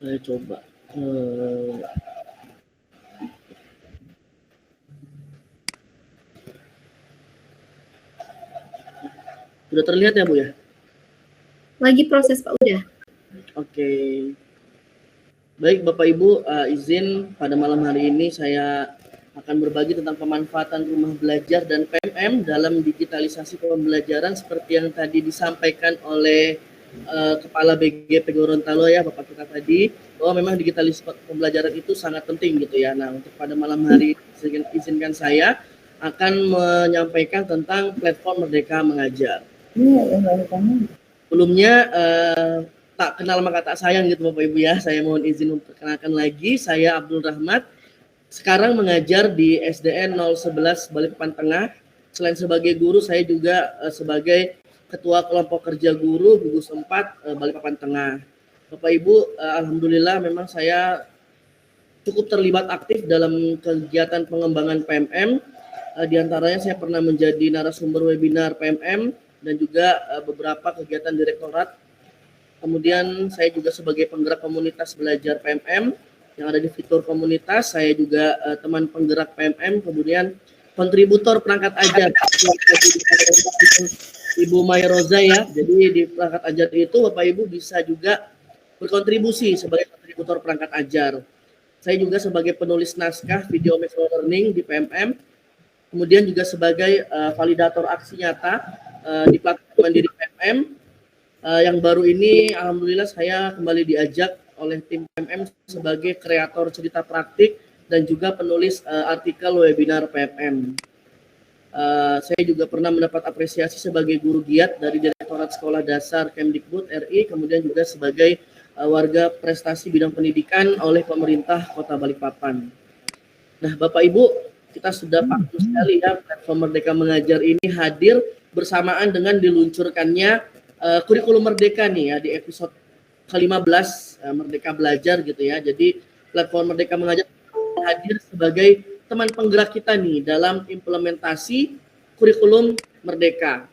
Saya coba. Sudah terlihat ya Bu ya? Lagi proses Pak, udah. Oke. Baik Bapak Ibu, izin pada malam hari ini saya akan berbagi tentang pemanfaatan rumah belajar dan PMM dalam digitalisasi pembelajaran seperti yang tadi disampaikan oleh Kepala BGP Gorontalo ya Bapak kita tadi, bahwa memang digitalisasi pembelajaran itu sangat penting gitu ya. Nah, untuk pada malam hari ini izinkan saya akan menyampaikan tentang platform Merdeka Mengajar. Sebelumnya tak kenal maka tak sayang gitu Bapak Ibu ya. Saya mohon izin memperkenalkan lagi, saya Abdul Rahmat. Sekarang mengajar di SDN 011 Balikpapan Tengah. Selain sebagai guru, saya juga sebagai Ketua Kelompok Kerja Guru Gugus 4 Balikpapan Tengah. Bapak Ibu, alhamdulillah memang saya cukup terlibat aktif dalam kegiatan pengembangan PMM. Di antaranya saya pernah menjadi narasumber webinar PMM dan juga beberapa kegiatan direktorat. Kemudian saya juga sebagai penggerak komunitas belajar PMM yang ada di fitur komunitas. Saya juga teman penggerak PMM, kemudian kontributor perangkat ajar Ibu Mairoza ya. Jadi di perangkat ajar itu Bapak Ibu bisa juga berkontribusi sebagai kontributor perangkat ajar. Saya juga sebagai penulis naskah video micro learning di PMM. Kemudian juga sebagai validator aksi nyata di platform Mandiri PMM. Yang baru ini alhamdulillah saya kembali diajak oleh tim PMM sebagai kreator cerita praktik dan juga penulis artikel webinar PMM. Saya juga pernah mendapat apresiasi sebagai guru giat dari Direktorat Sekolah Dasar Kemdikbud RI, kemudian juga sebagai warga prestasi bidang pendidikan oleh pemerintah Kota Balikpapan. Nah, Bapak Ibu, kita sudah paham sekali ya platform Merdeka Mengajar ini hadir bersamaan dengan diluncurkannya kurikulum Merdeka nih ya di episode ke-15 Merdeka Belajar gitu ya. Jadi platform Merdeka Mengajar hadir sebagai teman penggerak kita nih dalam implementasi kurikulum Merdeka.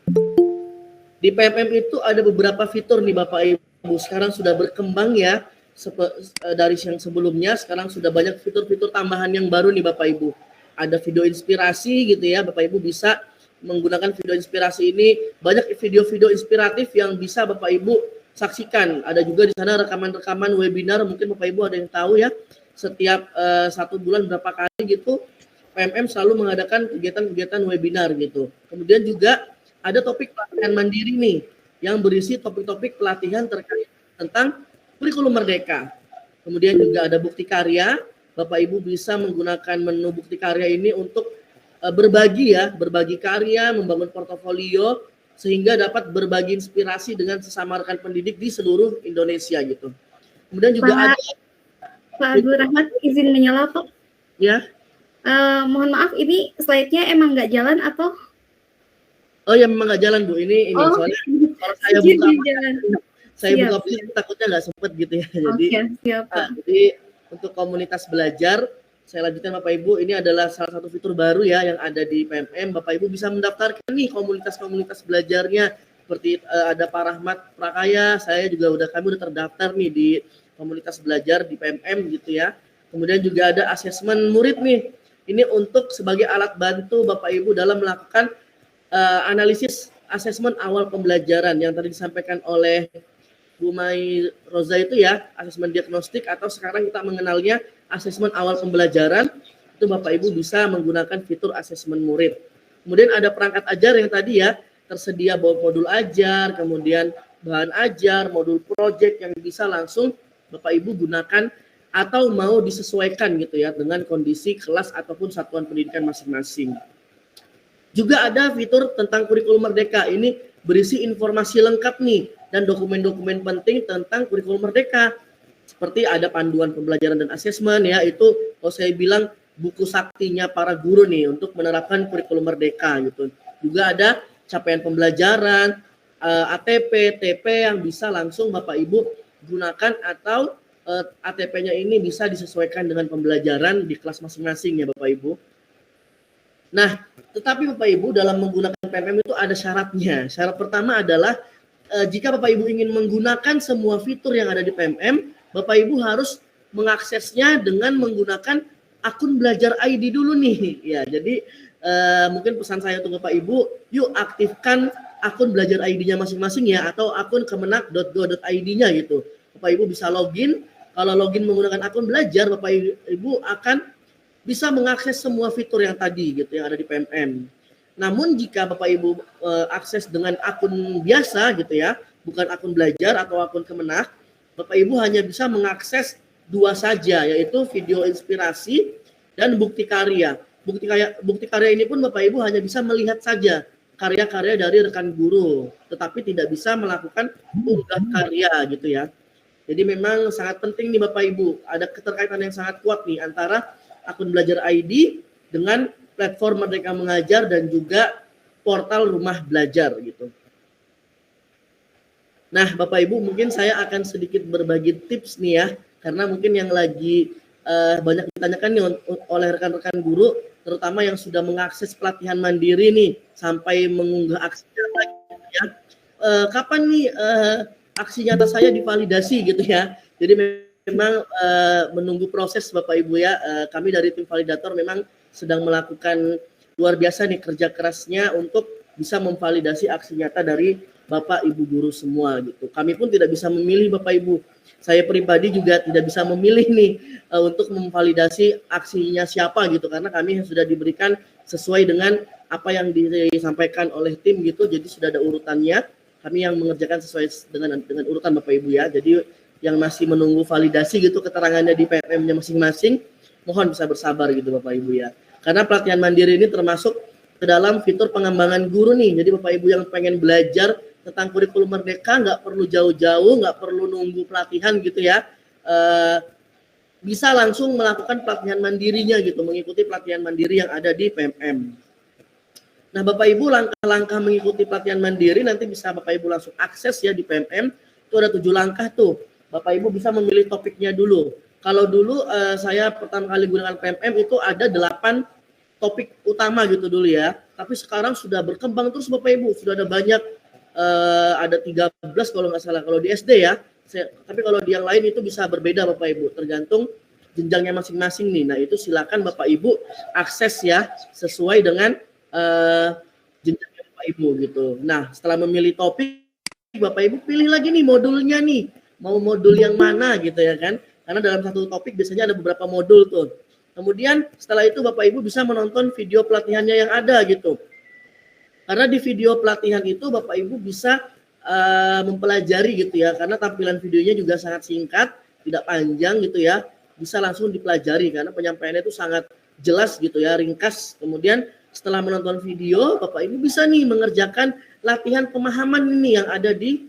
Di PMM itu ada beberapa fitur nih Bapak Ibu, sekarang sudah berkembang ya dari yang sebelumnya, sekarang sudah banyak fitur-fitur tambahan yang baru nih Bapak Ibu. Ada video inspirasi gitu ya, Bapak Ibu bisa menggunakan video inspirasi ini banyak video-video inspiratif yang bisa Bapak Ibu saksikan. Ada juga di sana rekaman-rekaman webinar, mungkin Bapak Ibu ada yang tahu ya, setiap 1 bulan berapa kali gitu PMM selalu mengadakan kegiatan-kegiatan webinar gitu. Kemudian juga ada topik pelatihan mandiri nih yang berisi topik-topik pelatihan terkait tentang kurikulum merdeka. Kemudian juga ada bukti karya. Bapak Ibu bisa menggunakan menu bukti karya ini untuk berbagi karya, membangun portofolio sehingga dapat berbagi inspirasi dengan sesama rekan pendidik di seluruh Indonesia gitu. Kemudian juga ada Pak Abdul Rahmat izin menyela Pak. Ya. Mohon maaf ini slide-nya emang nggak jalan atau? Oh ya memang nggak jalan Bu, ini soalnya kalau saya buka buka film takutnya nggak sempet gitu ya. Jadi siap, Pak. Jadi untuk komunitas belajar saya lanjutkan Bapak Ibu, ini adalah salah satu fitur baru ya yang ada di PMM. Bapak Ibu bisa mendaftarkan nih komunitas-komunitas belajarnya seperti ada Pak Rahmat Prakaya, kami udah terdaftar nih di komunitas belajar di PMM gitu ya. Kemudian juga ada asesmen murid nih. Ini untuk sebagai alat bantu Bapak Ibu dalam melakukan analisis asesmen awal pembelajaran yang tadi disampaikan oleh Bu Mai Roza itu ya, asesmen diagnostik atau sekarang kita mengenalnya asesmen awal pembelajaran. Itu Bapak Ibu bisa menggunakan fitur asesmen murid. Kemudian ada perangkat ajar yang tadi ya, tersedia modul ajar, kemudian bahan ajar, modul project yang bisa langsung Bapak Ibu gunakan atau mau disesuaikan gitu ya dengan kondisi kelas ataupun satuan pendidikan masing-masing. Juga ada fitur tentang kurikulum merdeka. Ini berisi informasi lengkap nih dan dokumen-dokumen penting tentang kurikulum merdeka. Seperti ada panduan pembelajaran dan asesmen ya, itu kalau saya bilang buku saktinya para guru nih untuk menerapkan kurikulum merdeka gitu. Juga ada capaian pembelajaran, ATP, TP yang bisa langsung Bapak Ibu gunakan atau ATP-nya ini bisa disesuaikan dengan pembelajaran di kelas masing-masing ya Bapak Ibu. Nah, tetapi Bapak Ibu dalam menggunakan PMM itu ada syaratnya. Syarat pertama adalah jika Bapak Ibu ingin menggunakan semua fitur yang ada di PMM, Bapak Ibu harus mengaksesnya dengan menggunakan akun Belajar ID dulu nih. Ya, jadi mungkin pesan saya untuk Bapak Ibu, yuk aktifkan akun Belajar ID-nya masing-masing ya, atau akun kemenak.go.id-nya gitu. Bapak Ibu bisa login. Kalau login menggunakan akun belajar, Bapak Ibu akan bisa mengakses semua fitur yang tadi gitu yang ada di PMM. Namun jika Bapak Ibu akses dengan akun biasa gitu ya, bukan akun belajar atau akun Kemenak, Bapak Ibu hanya bisa mengakses 2 saja, yaitu video inspirasi dan bukti karya. Bukti karya ini pun Bapak Ibu hanya bisa melihat saja karya-karya dari rekan guru, tetapi tidak bisa melakukan unggah karya gitu ya. Jadi memang sangat penting nih Bapak Ibu, ada keterkaitan yang sangat kuat nih antara akun Belajar ID dengan platform Merdeka Mengajar dan juga portal Rumah Belajar gitu. Nah, Bapak Ibu mungkin saya akan sedikit berbagi tips nih ya, karena mungkin yang lagi banyak ditanyakan nih oleh rekan-rekan guru, terutama yang sudah mengakses pelatihan mandiri nih sampai mengunggah aksi nyata gitu ya. Kapan nih aksi nyata saya divalidasi gitu ya. Jadi memang menunggu proses Bapak Ibu ya. Kami dari tim validator memang sedang melakukan luar biasa nih kerja kerasnya untuk bisa memvalidasi aksi nyata dari Bapak Ibu guru semua gitu. Kami pun tidak bisa memilih Bapak Ibu. Saya pribadi juga tidak bisa memilih nih untuk memvalidasi aksinya siapa gitu, karena kami sudah diberikan sesuai dengan apa yang disampaikan oleh tim gitu. Jadi sudah ada urutannya. Kami yang mengerjakan sesuai dengan urutan Bapak Ibu ya. Jadi yang masih menunggu validasi gitu keterangannya di PMM-nya masing-masing, mohon bisa bersabar gitu Bapak Ibu ya. Karena pelatihan mandiri ini termasuk ke dalam fitur pengembangan guru nih. Jadi Bapak Ibu yang pengen belajar tentang kurikulum merdeka nggak perlu jauh-jauh, nggak perlu nunggu pelatihan gitu ya. Bisa langsung melakukan pelatihan mandirinya gitu, mengikuti pelatihan mandiri yang ada di PMM. Nah Bapak Ibu langkah-langkah mengikuti pelatihan mandiri nanti bisa Bapak Ibu langsung akses ya di PMM. Itu ada 7 langkah tuh. Bapak Ibu bisa memilih topiknya dulu. Kalau dulu saya pertama kali gunakan PMM itu ada 8 topik utama gitu dulu ya. Tapi sekarang sudah berkembang terus Bapak Ibu. Sudah ada banyak, ada 13 kalau nggak salah. Kalau di SD ya. Tapi kalau di yang lain itu bisa berbeda Bapak Ibu. Tergantung jenjangnya masing-masing nih. Nah itu silakan Bapak Ibu akses ya sesuai dengan jenjangnya Bapak Ibu gitu. Nah, setelah memilih topik, Bapak Ibu pilih lagi nih modulnya nih, mau modul yang mana gitu ya kan? Karena dalam satu topik biasanya ada beberapa modul tuh. Kemudian setelah itu Bapak Ibu bisa menonton video pelatihannya yang ada gitu. Karena di video pelatihan itu Bapak Ibu bisa mempelajari gitu ya, karena tampilan videonya juga sangat singkat, tidak panjang gitu ya, bisa langsung dipelajari karena penyampaiannya itu sangat jelas gitu ya, ringkas. Kemudian setelah menonton video, Bapak Ibu bisa nih mengerjakan latihan pemahaman ini yang ada di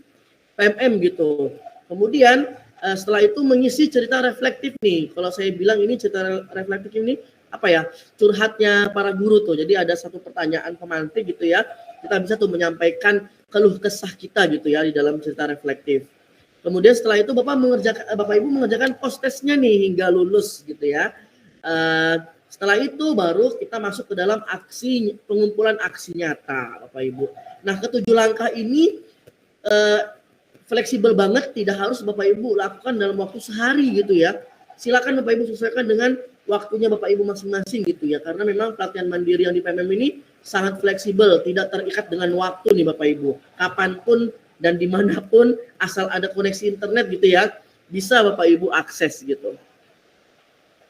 PMM gitu. Kemudian setelah itu mengisi cerita reflektif nih. Kalau saya bilang ini cerita reflektif ini apa ya, curhatnya para guru tuh. Jadi ada satu pertanyaan pemantik gitu ya, kita bisa tuh menyampaikan keluh kesah kita gitu ya di dalam cerita reflektif. Kemudian setelah itu Bapak Ibu mengerjakan post testnya nih hingga lulus gitu ya. Setelah itu baru kita masuk ke dalam aksi pengumpulan aksi nyata Bapak Ibu. Nah, ketujuh langkah ini fleksibel banget, tidak harus Bapak Ibu lakukan dalam waktu sehari gitu ya. Silakan Bapak Ibu sesuaikan dengan waktunya Bapak Ibu masing-masing gitu ya. Karena memang pelatihan mandiri yang di PMM ini sangat fleksibel, tidak terikat dengan waktu nih Bapak Ibu. Kapanpun dan dimanapun asal ada koneksi internet gitu ya, bisa Bapak Ibu akses gitu.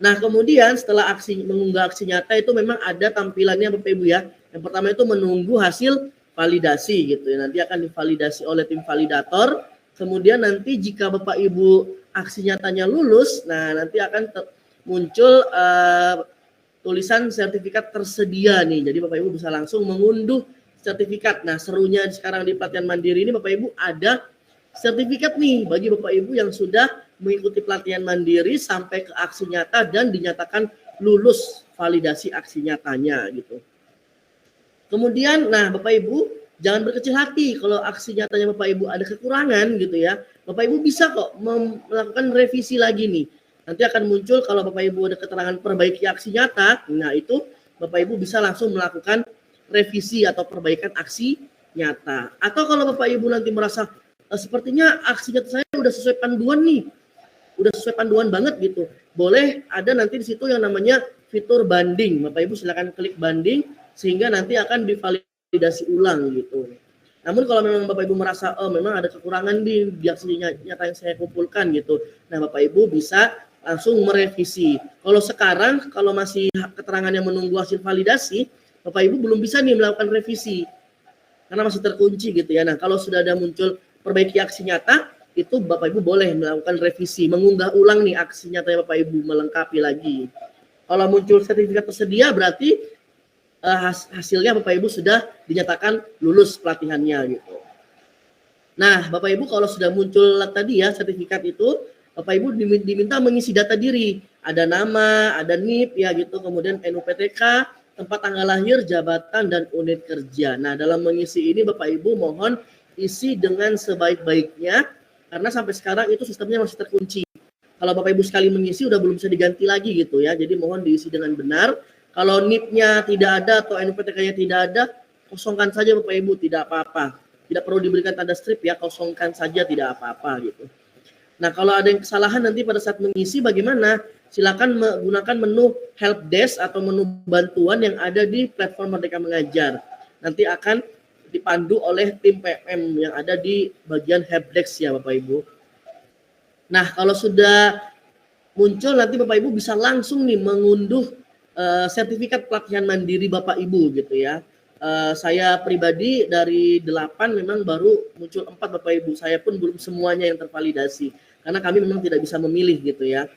Nah, kemudian setelah mengunggah aksi nyata itu memang ada tampilannya Bapak Ibu ya. Yang pertama itu menunggu hasil validasi gitu ya. Nanti akan divalidasi oleh tim validator. Kemudian nanti jika Bapak Ibu aksi nyatanya lulus, nah nanti akan muncul tulisan sertifikat tersedia nih. Jadi Bapak Ibu bisa langsung mengunduh sertifikat. Nah, serunya sekarang di pelatihan mandiri ini Bapak Ibu ada sertifikat nih bagi Bapak Ibu yang sudah mengikuti pelatihan mandiri sampai ke aksi nyata dan dinyatakan lulus validasi aksi nyatanya gitu. Kemudian, nah Bapak Ibu jangan berkecil hati kalau aksi nyatanya Bapak Ibu ada kekurangan gitu ya. Bapak Ibu bisa kok melakukan revisi lagi nih. Nanti akan muncul kalau Bapak Ibu ada keterangan perbaiki aksi nyata, nah itu Bapak Ibu bisa langsung melakukan revisi atau perbaikan aksi nyata. Atau kalau Bapak Ibu nanti merasa sepertinya aksi nyata saya udah sesuai panduan nih, udah sesuai panduan banget gitu, boleh ada nanti di situ yang namanya fitur banding. Bapak Ibu silakan klik banding sehingga nanti akan divalidasi ulang gitu. Namun kalau memang Bapak Ibu merasa memang ada kekurangan di aksi nyata yang saya kumpulkan gitu, nah Bapak Ibu bisa langsung merevisi. Kalau sekarang kalau masih keterangan yang menunggu hasil validasi, Bapak Ibu belum bisa nih melakukan revisi karena masih terkunci gitu ya. Nah, kalau sudah ada muncul perbaiki aksi nyata, itu Bapak Ibu boleh melakukan revisi, mengunggah ulang nih aksi nyata Bapak Ibu, melengkapi lagi. Kalau muncul sertifikat tersedia berarti hasilnya Bapak Ibu sudah dinyatakan lulus pelatihannya gitu. Nah, Bapak Ibu kalau sudah muncul tadi ya sertifikat itu, Bapak Ibu diminta mengisi data diri, ada nama, ada NIP ya gitu, kemudian NUPTK, tempat tanggal lahir, jabatan dan unit kerja. Nah, dalam mengisi ini Bapak Ibu mohon isi dengan sebaik-baiknya karena sampai sekarang itu sistemnya masih terkunci. Kalau Bapak Ibu sekali mengisi udah belum bisa diganti lagi gitu ya. Jadi mohon diisi dengan benar. Kalau NIP-nya tidak ada atau NUPTK-nya tidak ada, kosongkan saja Bapak Ibu, tidak apa-apa. Tidak perlu diberikan tanda strip ya, kosongkan saja tidak apa-apa gitu. Nah, kalau ada yang kesalahan nanti pada saat mengisi bagaimana? Silakan menggunakan menu help desk atau menu bantuan yang ada di platform Merdeka Mengajar. Nanti akan dipandu oleh tim PM yang ada di bagian help desk ya Bapak Ibu. Nah, kalau sudah muncul nanti Bapak Ibu bisa langsung nih mengunduh sertifikat pelatihan mandiri Bapak Ibu gitu ya. Saya pribadi dari 8 memang baru muncul 4 Bapak Ibu. Saya pun belum semuanya yang tervalidasi. Karena kami memang tidak bisa memilih gitu ya.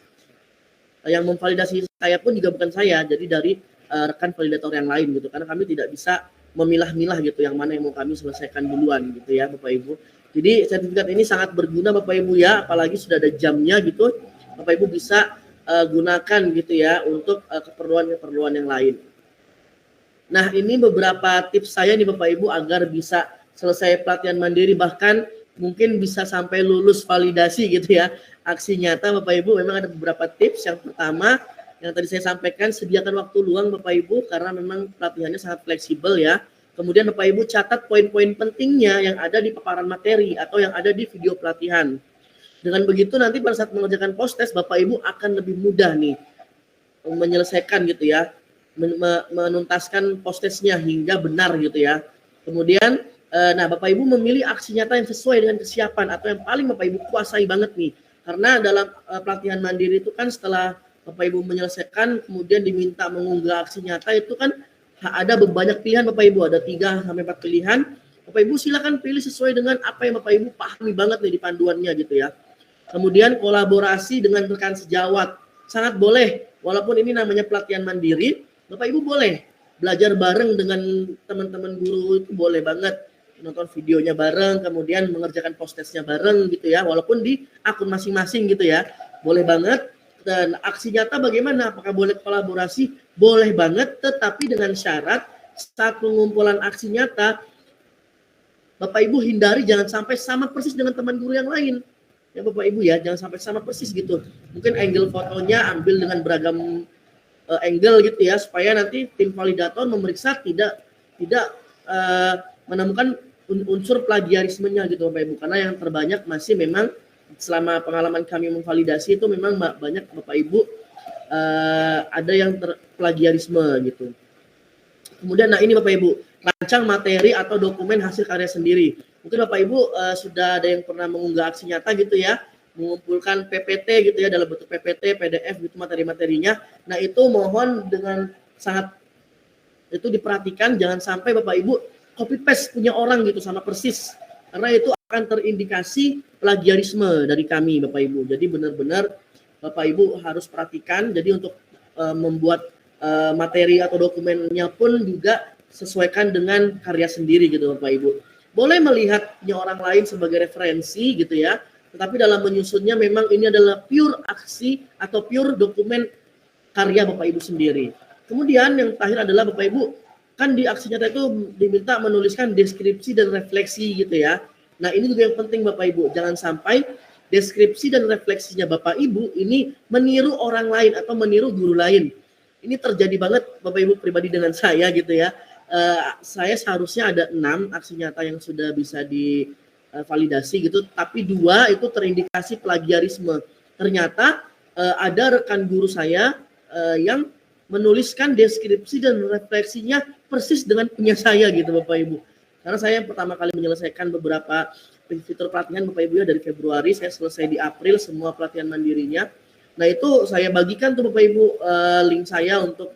Yang memvalidasi saya pun juga bukan saya, jadi dari rekan validator yang lain gitu. Karena kami tidak bisa memilah-milah gitu yang mana yang mau kami selesaikan duluan gitu ya Bapak Ibu. Jadi sertifikat ini sangat berguna Bapak Ibu ya, apalagi sudah ada jamnya gitu. Bapak Ibu bisa gunakan gitu ya untuk keperluan-keperluan yang lain. Nah, ini beberapa tips saya nih Bapak Ibu agar bisa selesai pelatihan mandiri, bahkan mungkin bisa sampai lulus validasi gitu ya. Aksi nyata Bapak Ibu memang ada beberapa tips. Yang pertama yang tadi saya sampaikan, sediakan waktu luang Bapak Ibu karena memang pelatihannya sangat fleksibel ya. Kemudian Bapak Ibu catat poin-poin pentingnya yang ada di paparan materi atau yang ada di video pelatihan. Dengan begitu nanti pada saat mengerjakan post test Bapak Ibu akan lebih mudah nih menyelesaikan gitu ya, menuntaskan post testnya hingga benar gitu ya. Kemudian, nah Bapak Ibu memilih aksi nyata yang sesuai dengan kesiapan atau yang paling Bapak Ibu kuasai banget nih. Karena dalam pelatihan mandiri itu kan setelah Bapak Ibu menyelesaikan, kemudian diminta mengunggah aksi nyata itu kan ada banyak pilihan Bapak Ibu, ada 3 sampai 4 pilihan. Bapak Ibu silakan pilih sesuai dengan apa yang Bapak Ibu pahami banget nih di panduannya gitu ya. Kemudian kolaborasi dengan rekan sejawat, sangat boleh. Walaupun ini namanya pelatihan mandiri, Bapak Ibu boleh belajar bareng dengan teman-teman guru, itu boleh banget nonton videonya bareng, kemudian mengerjakan post-testnya bareng gitu ya, walaupun di akun masing-masing gitu ya, boleh banget. Dan aksi nyata bagaimana? Apakah boleh kolaborasi? Boleh banget, tetapi dengan syarat saat pengumpulan aksi nyata, Bapak Ibu hindari jangan sampai sama persis dengan teman guru yang lain. Ya Bapak Ibu ya, jangan sampai sama persis gitu. Mungkin angle fotonya ambil dengan beragam angle gitu ya, supaya nanti tim validator memeriksa tidak menemukan unsur plagiarismenya gitu Bapak Ibu. Karena yang terbanyak masih memang selama pengalaman kami memvalidasi itu memang banyak Bapak Ibu ada yang plagiarisme gitu. Kemudian nah ini Bapak Ibu, rancang materi atau dokumen hasil karya sendiri. Mungkin Bapak Ibu sudah ada yang pernah mengunggah aksi nyata gitu ya, mengumpulkan PPT gitu ya dalam bentuk PPT, PDF gitu materi-materinya. Nah itu mohon dengan sangat itu diperhatikan, jangan sampai Bapak Ibu copy paste punya orang gitu sama persis, karena itu akan terindikasi plagiarisme dari kami Bapak Ibu. Jadi benar-benar Bapak Ibu harus perhatikan. Jadi untuk membuat materi atau dokumennya pun juga sesuaikan dengan karya sendiri gitu Bapak Ibu. Boleh melihatnya orang lain sebagai referensi gitu ya, tetapi dalam menyusunnya memang ini adalah pure aksi atau pure dokumen karya Bapak Ibu sendiri. Kemudian yang terakhir adalah Bapak Ibu, kan di aksi nyata itu diminta menuliskan deskripsi dan refleksi gitu ya. Nah ini juga yang penting Bapak Ibu, jangan sampai deskripsi dan refleksinya Bapak Ibu ini meniru orang lain atau meniru guru lain. Ini terjadi banget Bapak Ibu pribadi dengan saya gitu ya. Saya seharusnya ada 6 aksi nyata yang sudah bisa divalidasi gitu, tapi 2 itu terindikasi plagiarisme. Ternyata ada rekan guru saya yang menuliskan deskripsi dan refleksinya persis dengan punya saya gitu Bapak Ibu. Karena saya yang pertama kali menyelesaikan beberapa fitur pelatihan Bapak Ibu ya dari Februari, saya selesai di April semua pelatihan mandirinya. Nah itu saya bagikan tuh Bapak Ibu link saya untuk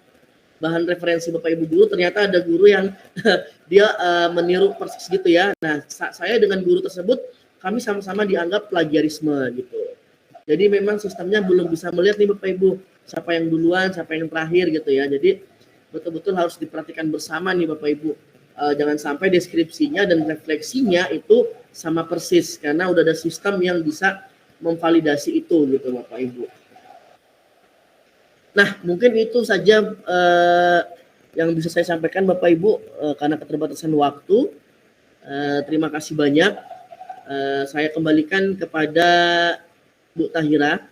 bahan referensi Bapak Ibu guru. Ternyata ada guru yang dia meniru persis gitu ya. Nah saya dengan guru tersebut kami sama-sama dianggap plagiarisme gitu. Jadi memang sistemnya belum bisa melihat nih Bapak Ibu siapa yang duluan, siapa yang terakhir gitu ya. Jadi betul-betul harus diperhatikan bersama nih Bapak Ibu. Jangan sampai deskripsinya dan refleksinya itu sama persis, karena udah ada sistem yang bisa memvalidasi itu gitu Bapak Ibu. Nah mungkin itu saja yang bisa saya sampaikan Bapak Ibu karena keterbatasan waktu. Terima kasih banyak. Saya kembalikan kepada Bu Tahira.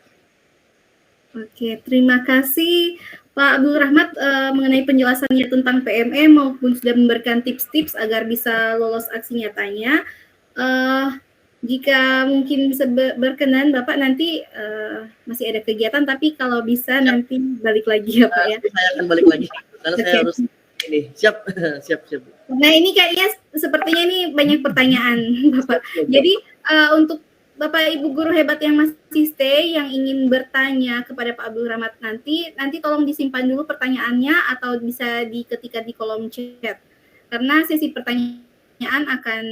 Oke, terima kasih Pak Abdul Rahmat mengenai penjelasannya tentang PMM maupun sudah memberikan tips-tips agar bisa lolos aksi nyatanya. Jika mungkin bisa berkenan Bapak nanti masih ada kegiatan, tapi kalau bisa nanti balik lagi ya Pak ya. Saya akan balik lagi karena saya harus ini siap. Nah ini kayaknya sepertinya ini banyak pertanyaan Bapak. Jadi untuk Bapak Ibu guru hebat yang masih stay, yang ingin bertanya kepada Pak Abdul Rahmat nanti tolong disimpan dulu pertanyaannya atau bisa diketikkan di kolom chat. Karena sesi pertanyaan akan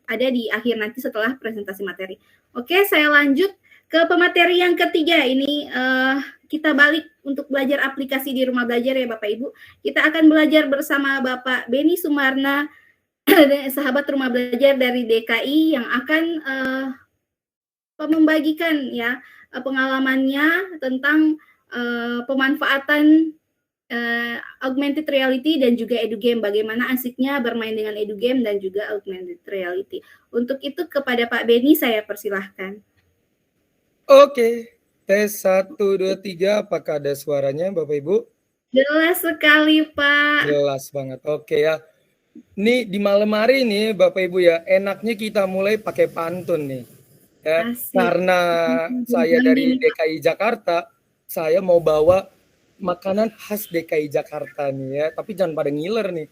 ada di akhir nanti setelah presentasi materi. Oke, saya lanjut ke pemateri yang ketiga. Ini kita balik untuk belajar aplikasi di rumah belajar ya Bapak Ibu. Kita akan belajar bersama Bapak Beni Sumarna, sahabat rumah belajar dari DKI yang akan membagikan ya pengalamannya tentang pemanfaatan augmented reality dan juga edugame, bagaimana asiknya bermain dengan edugame dan juga augmented reality. Untuk itu kepada Pak Beni saya persilahkan. Oke, tes 1, 2, 3, apakah ada suaranya Bapak Ibu? Jelas sekali Pak. Jelas banget, oke ya. Ini di malam hari nih Bapak Ibu ya, enaknya kita mulai pakai pantun nih. Ya, karena saya dari DKI Jakarta, saya mau bawa makanan khas DKI Jakarta nih ya, tapi jangan pada ngiler nih.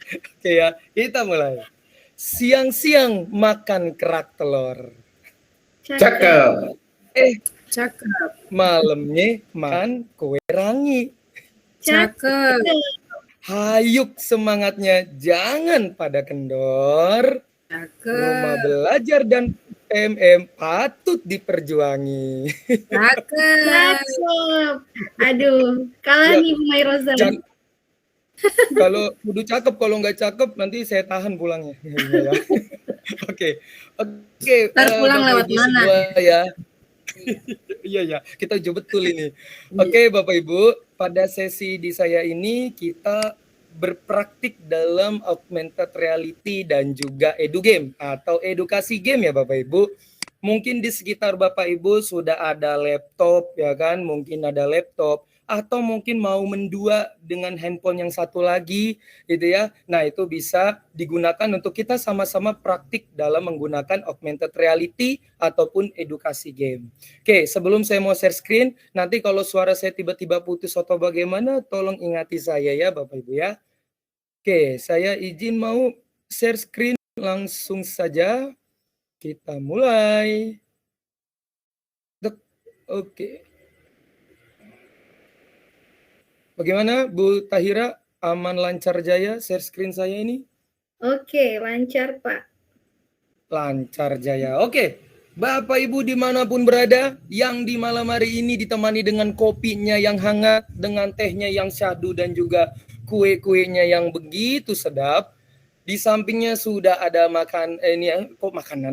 Oke ya, kita mulai. Siang-siang makan kerak telur. Cakep. Cakep. Malamnya makan kue rangi. Cakep. Hayuk semangatnya, jangan pada kendor. Rumah belajar dan PMM patut diperjuangi. Cakep. Aduh, kalah nih Bu Mairoza. Kalau kudu cakep, kalau nggak cakep nanti saya tahan pulangnya. Oke. Ntar pulang lewat mana? Ya. Iya, kita coba betul ini. Oke, Bapak Ibu, pada sesi di saya ini kita berpraktik dalam augmented reality dan juga edu game atau edukasi game ya Bapak Ibu. Mungkin di sekitar Bapak Ibu sudah ada laptop ya kan, mungkin ada laptop atau mungkin mau mendua dengan handphone yang satu lagi gitu ya. Nah, itu bisa digunakan untuk kita sama-sama praktik dalam menggunakan augmented reality ataupun edukasi game. Oke, sebelum saya mau share screen, nanti kalau suara saya tiba-tiba putus atau bagaimana, tolong ingati saya ya Bapak Ibu ya. Oke, saya izin mau share screen langsung saja. Kita mulai. Oke. Bagaimana Bu Tahira, aman lancar jaya share screen saya ini? Oke, lancar Pak. Lancar jaya, oke. Bapak Ibu dimanapun berada, yang di malam hari ini ditemani dengan kopinya yang hangat, dengan tehnya yang syahdu dan juga kue-kuenya yang begitu sedap. Di sampingnya sudah ada makanan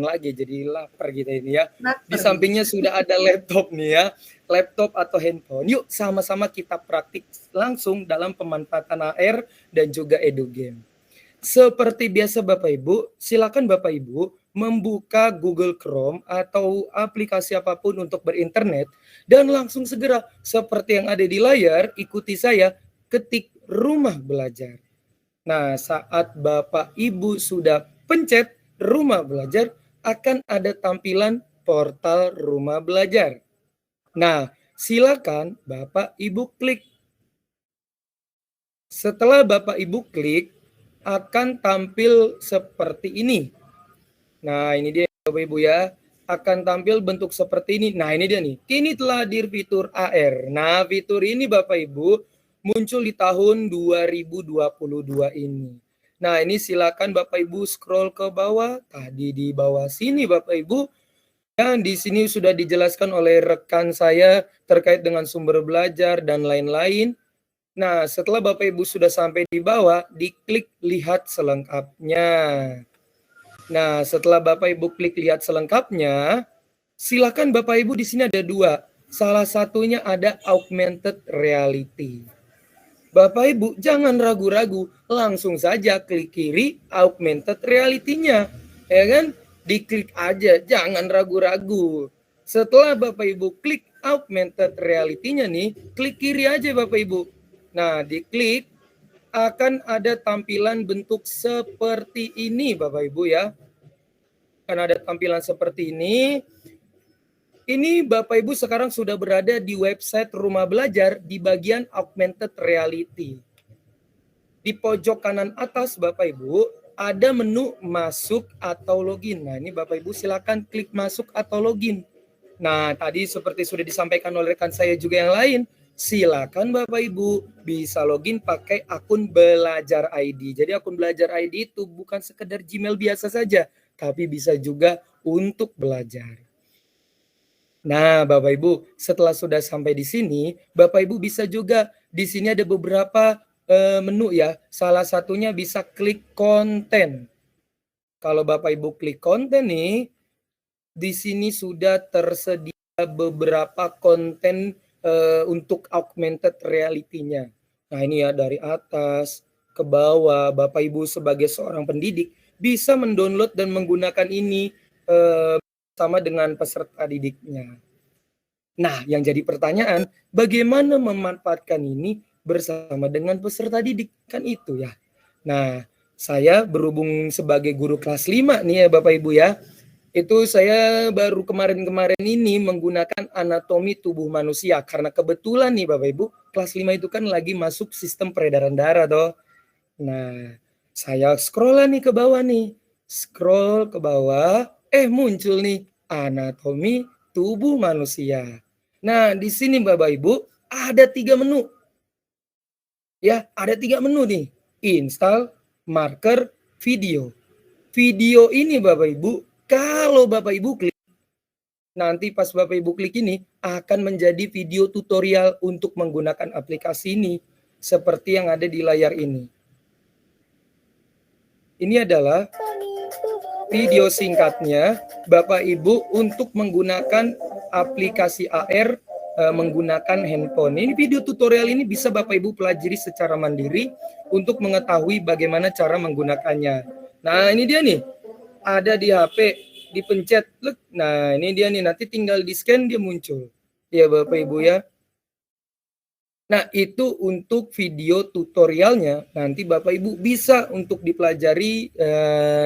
lagi, jadi lapar kita ini ya. Di sampingnya sudah ada laptop nih ya, laptop atau handphone. Yuk sama-sama kita praktik langsung dalam pemanfaatan AR dan juga edu game. Seperti biasa Bapak Ibu, silakan Bapak Ibu membuka Google Chrome atau aplikasi apapun untuk berinternet dan langsung segera seperti yang ada di layar, ikuti saya, ketik rumah belajar. Nah, saat Bapak Ibu sudah pencet rumah belajar, akan ada tampilan portal rumah belajar. Nah, silakan Bapak Ibu klik. Setelah Bapak Ibu klik, akan tampil seperti ini. Nah, ini dia Bapak Ibu ya. Akan tampil bentuk seperti ini. Nah, ini dia nih. Kini telah hadir fitur AR. Nah, fitur ini Bapak Ibu muncul di tahun 2022 ini. Nah, ini silakan Bapak Ibu scroll ke bawah. Tadi di bawah sini Bapak Ibu. Dan di sini sudah dijelaskan oleh rekan saya terkait dengan sumber belajar dan lain-lain. Nah, setelah Bapak Ibu sudah sampai di bawah, diklik lihat selengkapnya. Nah, setelah Bapak Ibu klik lihat selengkapnya, silakan Bapak Ibu di sini ada dua. Salah satunya ada augmented reality. Bapak Ibu jangan ragu-ragu, langsung saja klik kiri augmented reality-nya. Ya kan? Diklik aja, jangan ragu-ragu. Setelah Bapak Ibu klik augmented reality-nya nih, klik kiri aja Bapak Ibu. Nah, diklik akan ada tampilan bentuk seperti ini Bapak Ibu ya. Akan ada tampilan seperti ini. Ini Bapak Ibu sekarang sudah berada di website Rumah Belajar di bagian augmented reality. Di pojok kanan atas Bapak Ibu ada menu masuk atau login. Nah, ini Bapak Ibu silakan klik masuk atau login. Nah, tadi seperti sudah disampaikan oleh rekan saya juga yang lain, silakan Bapak Ibu bisa login pakai akun Belajar ID. Jadi akun Belajar ID itu bukan sekedar Gmail biasa saja, tapi bisa juga untuk belajar. Nah, Bapak Ibu, setelah sudah sampai di sini, Bapak Ibu bisa juga di sini ada beberapa menu ya. Salah satunya bisa klik konten. Kalau Bapak Ibu klik konten nih, di sini sudah tersedia beberapa konten untuk augmented reality-nya. Nah, ini ya dari atas ke bawah, Bapak Ibu sebagai seorang pendidik bisa mendownload dan menggunakan ini sama dengan peserta didiknya. Nah, yang jadi pertanyaan, bagaimana memanfaatkan ini bersama dengan peserta didik? Kan itu ya. Nah, saya berhubung sebagai guru kelas 5 nih ya Bapak Ibu ya. Itu saya baru kemarin-kemarin ini menggunakan anatomi tubuh manusia. Karena kebetulan nih Bapak Ibu, kelas 5 itu kan lagi masuk sistem peredaran darah toh. Nah, Saya scroll nih ke bawah nih. Scroll ke bawah, muncul nih anatomi tubuh manusia. Nah, di sini Bapak Ibu ada 3 menu. Ya, ada 3 menu nih. Install, marker, video. Video ini Bapak Ibu, kalau Bapak Ibu klik, nanti pas Bapak Ibu klik ini akan menjadi video tutorial untuk menggunakan aplikasi ini seperti yang ada di layar ini. Ini adalah video singkatnya Bapak Ibu untuk menggunakan aplikasi AR menggunakan handphone. Ini video tutorial ini bisa Bapak Ibu pelajari secara mandiri untuk mengetahui bagaimana cara menggunakannya. Nah, ini dia nih. Ada di HP, dipencet. Nah, ini dia nih, nanti tinggal di-scan dia muncul. Ya Bapak Ibu ya. Nah, itu untuk video tutorialnya. Nanti Bapak Ibu bisa untuk dipelajari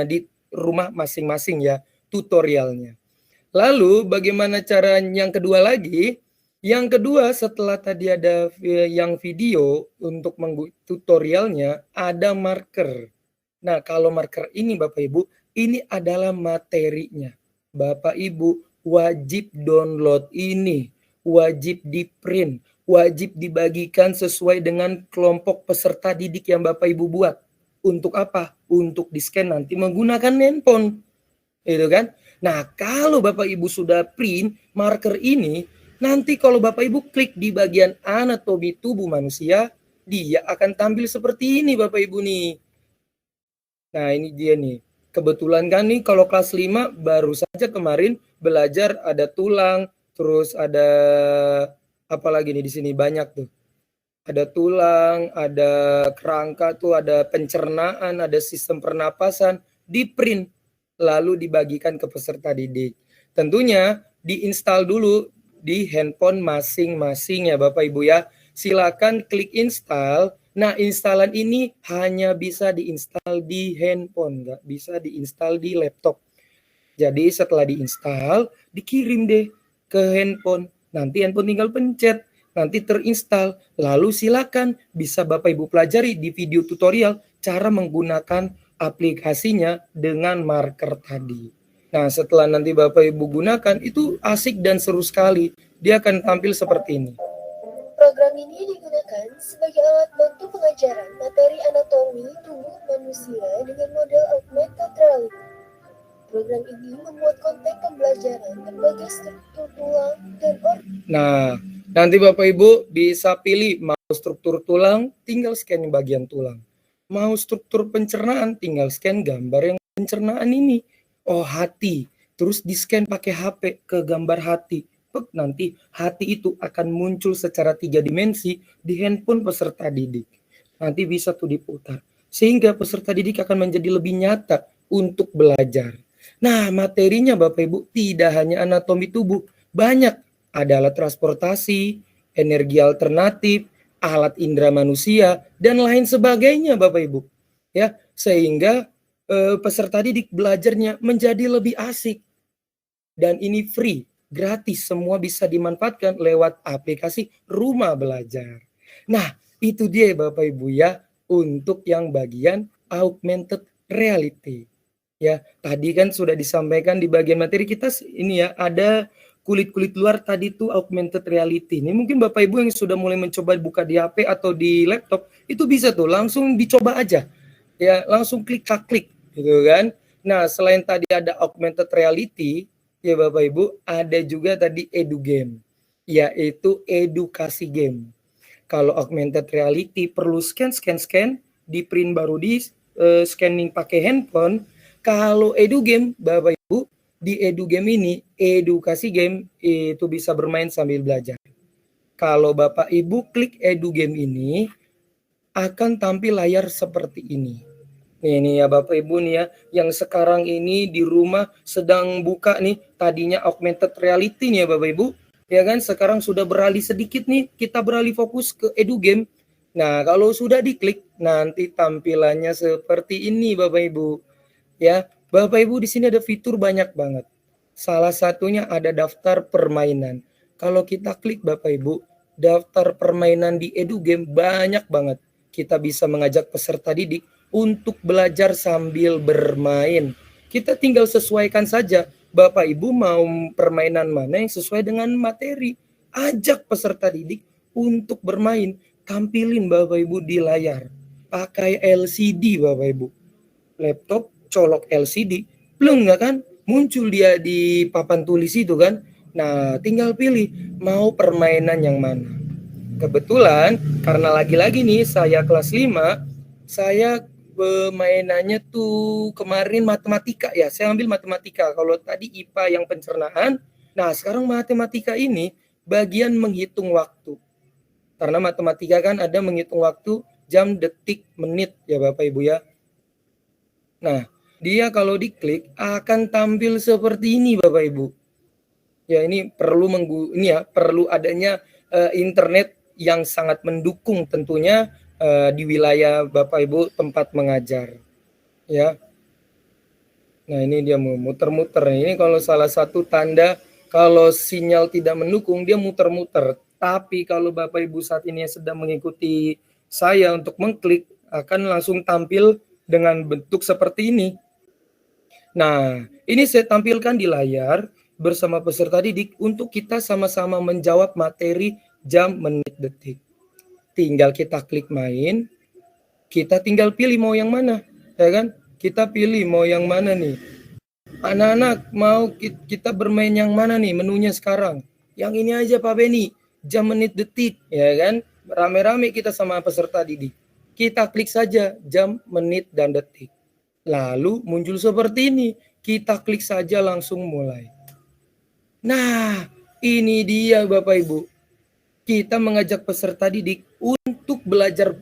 di rumah masing-masing ya, tutorialnya. Lalu bagaimana cara yang kedua lagi? Yang kedua, setelah tadi ada yang video untuk tutorialnya, ada marker. Nah, kalau marker ini Bapak Ibu, ini adalah materinya. Bapak Ibu wajib download ini, wajib di-print, wajib dibagikan sesuai dengan kelompok peserta didik yang Bapak Ibu buat. Untuk apa? Untuk di-scan nanti menggunakan handphone. Itu kan? Nah, kalau Bapak Ibu sudah print marker ini, nanti kalau Bapak Ibu klik di bagian anatomi tubuh manusia, dia akan tampil seperti ini Bapak Ibu nih. Nah, ini dia nih. Kebetulan kan nih kalau kelas 5 baru saja kemarin belajar ada tulang, terus ada apa lagi nih di sini banyak tuh. Ada tulang, ada kerangka tuh, ada pencernaan, ada sistem pernapasan, di-print lalu dibagikan ke peserta didik. Tentunya diinstal dulu di handphone masing-masing ya Bapak Ibu ya. Silakan klik install. Nah, instalan ini hanya bisa diinstal di handphone, nggak bisa diinstal di laptop. Jadi setelah diinstal, dikirim deh ke handphone. Nanti handphone tinggal pencet, nanti terinstall. Lalu silakan bisa Bapak Ibu pelajari di video tutorial cara menggunakan aplikasinya dengan marker tadi. Nah, setelah nanti Bapak Ibu gunakan, itu asik dan seru sekali. Dia akan tampil seperti ini. Program ini digunakan sebagai alat bantu pengajaran materi anatomi tubuh manusia dengan model augmented reality. Program ini memuat konten pembelajaran berbagai struktur tulang dan organ. Nah, nanti Bapak Ibu bisa pilih mau struktur tulang, tinggal scan bagian tulang. Mau struktur pencernaan, tinggal scan gambar yang pencernaan ini. Oh, hati. Terus di-scan pakai HP ke gambar hati. Nanti hati itu akan muncul secara 3 dimensi di handphone peserta didik. Nanti bisa tuh diputar. Sehingga peserta didik akan menjadi lebih nyata untuk belajar. Nah, materinya Bapak Ibu tidak hanya anatomi tubuh. Banyak. Ada alat transportasi, energi alternatif, alat indera manusia, dan lain sebagainya Bapak Ibu. Ya, sehingga peserta didik belajarnya menjadi lebih asik. Dan ini free. Gratis, semua bisa dimanfaatkan lewat aplikasi Rumah Belajar. Nah, itu dia Bapak Ibu ya, untuk yang bagian augmented reality. Ya, tadi kan sudah disampaikan di bagian materi kita ini ya, ada kulit-kulit luar tadi tuh augmented reality. Ini mungkin Bapak Ibu yang sudah mulai mencoba buka di HP atau di laptop, itu bisa tuh langsung dicoba aja. Ya, langsung klik-klik gitu kan. Nah, selain tadi ada augmented reality, ya Bapak Ibu, ada juga tadi edu game, yaitu edukasi game. Kalau augmented reality perlu scan, di print baru di scanning pakai handphone. Kalau edu game, Bapak Ibu, di edu game ini, edukasi game itu bisa bermain sambil belajar. Kalau Bapak Ibu klik edu game ini, akan tampil layar seperti ini. Ini ya Bapak Ibu nih ya, yang sekarang ini di rumah sedang buka nih, tadinya augmented reality nih ya Bapak Ibu, ya kan, sekarang sudah beralih sedikit nih, kita beralih fokus ke edu game. Nah, kalau sudah diklik, nanti tampilannya seperti ini Bapak Ibu. Ya, Bapak Ibu di sini ada fitur banyak banget. Salah satunya ada daftar permainan. Kalau kita klik Bapak Ibu, daftar permainan di edu game banyak banget. Kita bisa mengajak peserta didik untuk belajar sambil bermain. Kita tinggal sesuaikan saja. Bapak Ibu mau permainan mana yang sesuai dengan materi. Ajak peserta didik untuk bermain. Tampilin Bapak Ibu di layar. Pakai LCD Bapak Ibu. Laptop colok LCD. Belum nggak kan? Muncul dia di papan tulis itu kan. Nah, tinggal pilih mau permainan yang mana. Kebetulan karena lagi-lagi nih saya kelas 5, saya mainannya tuh kemarin matematika ya. Saya ambil matematika. Kalau tadi IPA yang pencernaan, nah sekarang matematika ini bagian menghitung waktu. Karena matematika kan ada menghitung waktu jam, detik, menit ya Bapak Ibu ya. Nah, dia kalau diklik akan tampil seperti ini Bapak Ibu. Ya ini perlu adanya internet yang sangat mendukung tentunya di wilayah Bapak Ibu tempat mengajar. Ya. Nah, ini dia muter-muter. Ini kalau salah satu tanda kalau sinyal tidak mendukung dia muter-muter. Tapi kalau Bapak Ibu saat ini sedang mengikuti saya untuk mengklik akan langsung tampil dengan bentuk seperti ini. Nah, ini saya tampilkan di layar bersama peserta didik untuk kita sama-sama menjawab materi jam, menit, detik. Tinggal kita klik main, kita tinggal pilih mau yang mana, ya kan? Kita pilih mau yang mana nih. Anak-anak mau kita bermain yang mana nih menunya sekarang? Yang ini aja Pak Beni, jam, menit, detik, ya kan? Rame-rame kita sama peserta didik. Kita klik saja jam, menit, dan detik. Lalu muncul seperti ini. Kita klik saja langsung mulai. Nah, ini dia Bapak Ibu. Kita mengajak peserta didik untuk belajar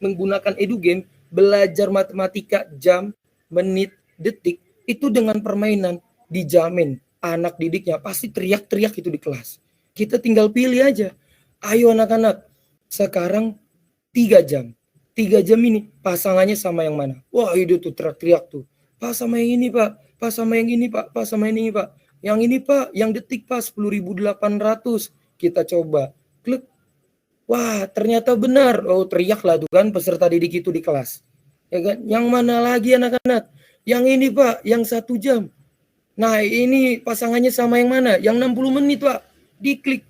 menggunakan EduGame, belajar matematika jam, menit, detik, itu dengan permainan dijamin. Anak didiknya pasti teriak-teriak itu di kelas. Kita tinggal pilih aja. Ayo anak-anak, sekarang 3 jam. 3 jam ini pasangannya sama yang mana? Wah itu tuh teriak-teriak tuh. Pak sama yang ini Pak, Pak sama yang ini Pak, Pak sama yang ini Pak. Yang ini Pak, yang detik Pak 10.800. Kita coba. Klik. Wah ternyata benar. Oh teriaklah tuh kan peserta didik itu di kelas. Ya kan? Yang mana lagi anak-anak? Yang ini Pak, yang 1 jam. Nah ini pasangannya sama yang mana? Yang 60 menit Pak. Diklik.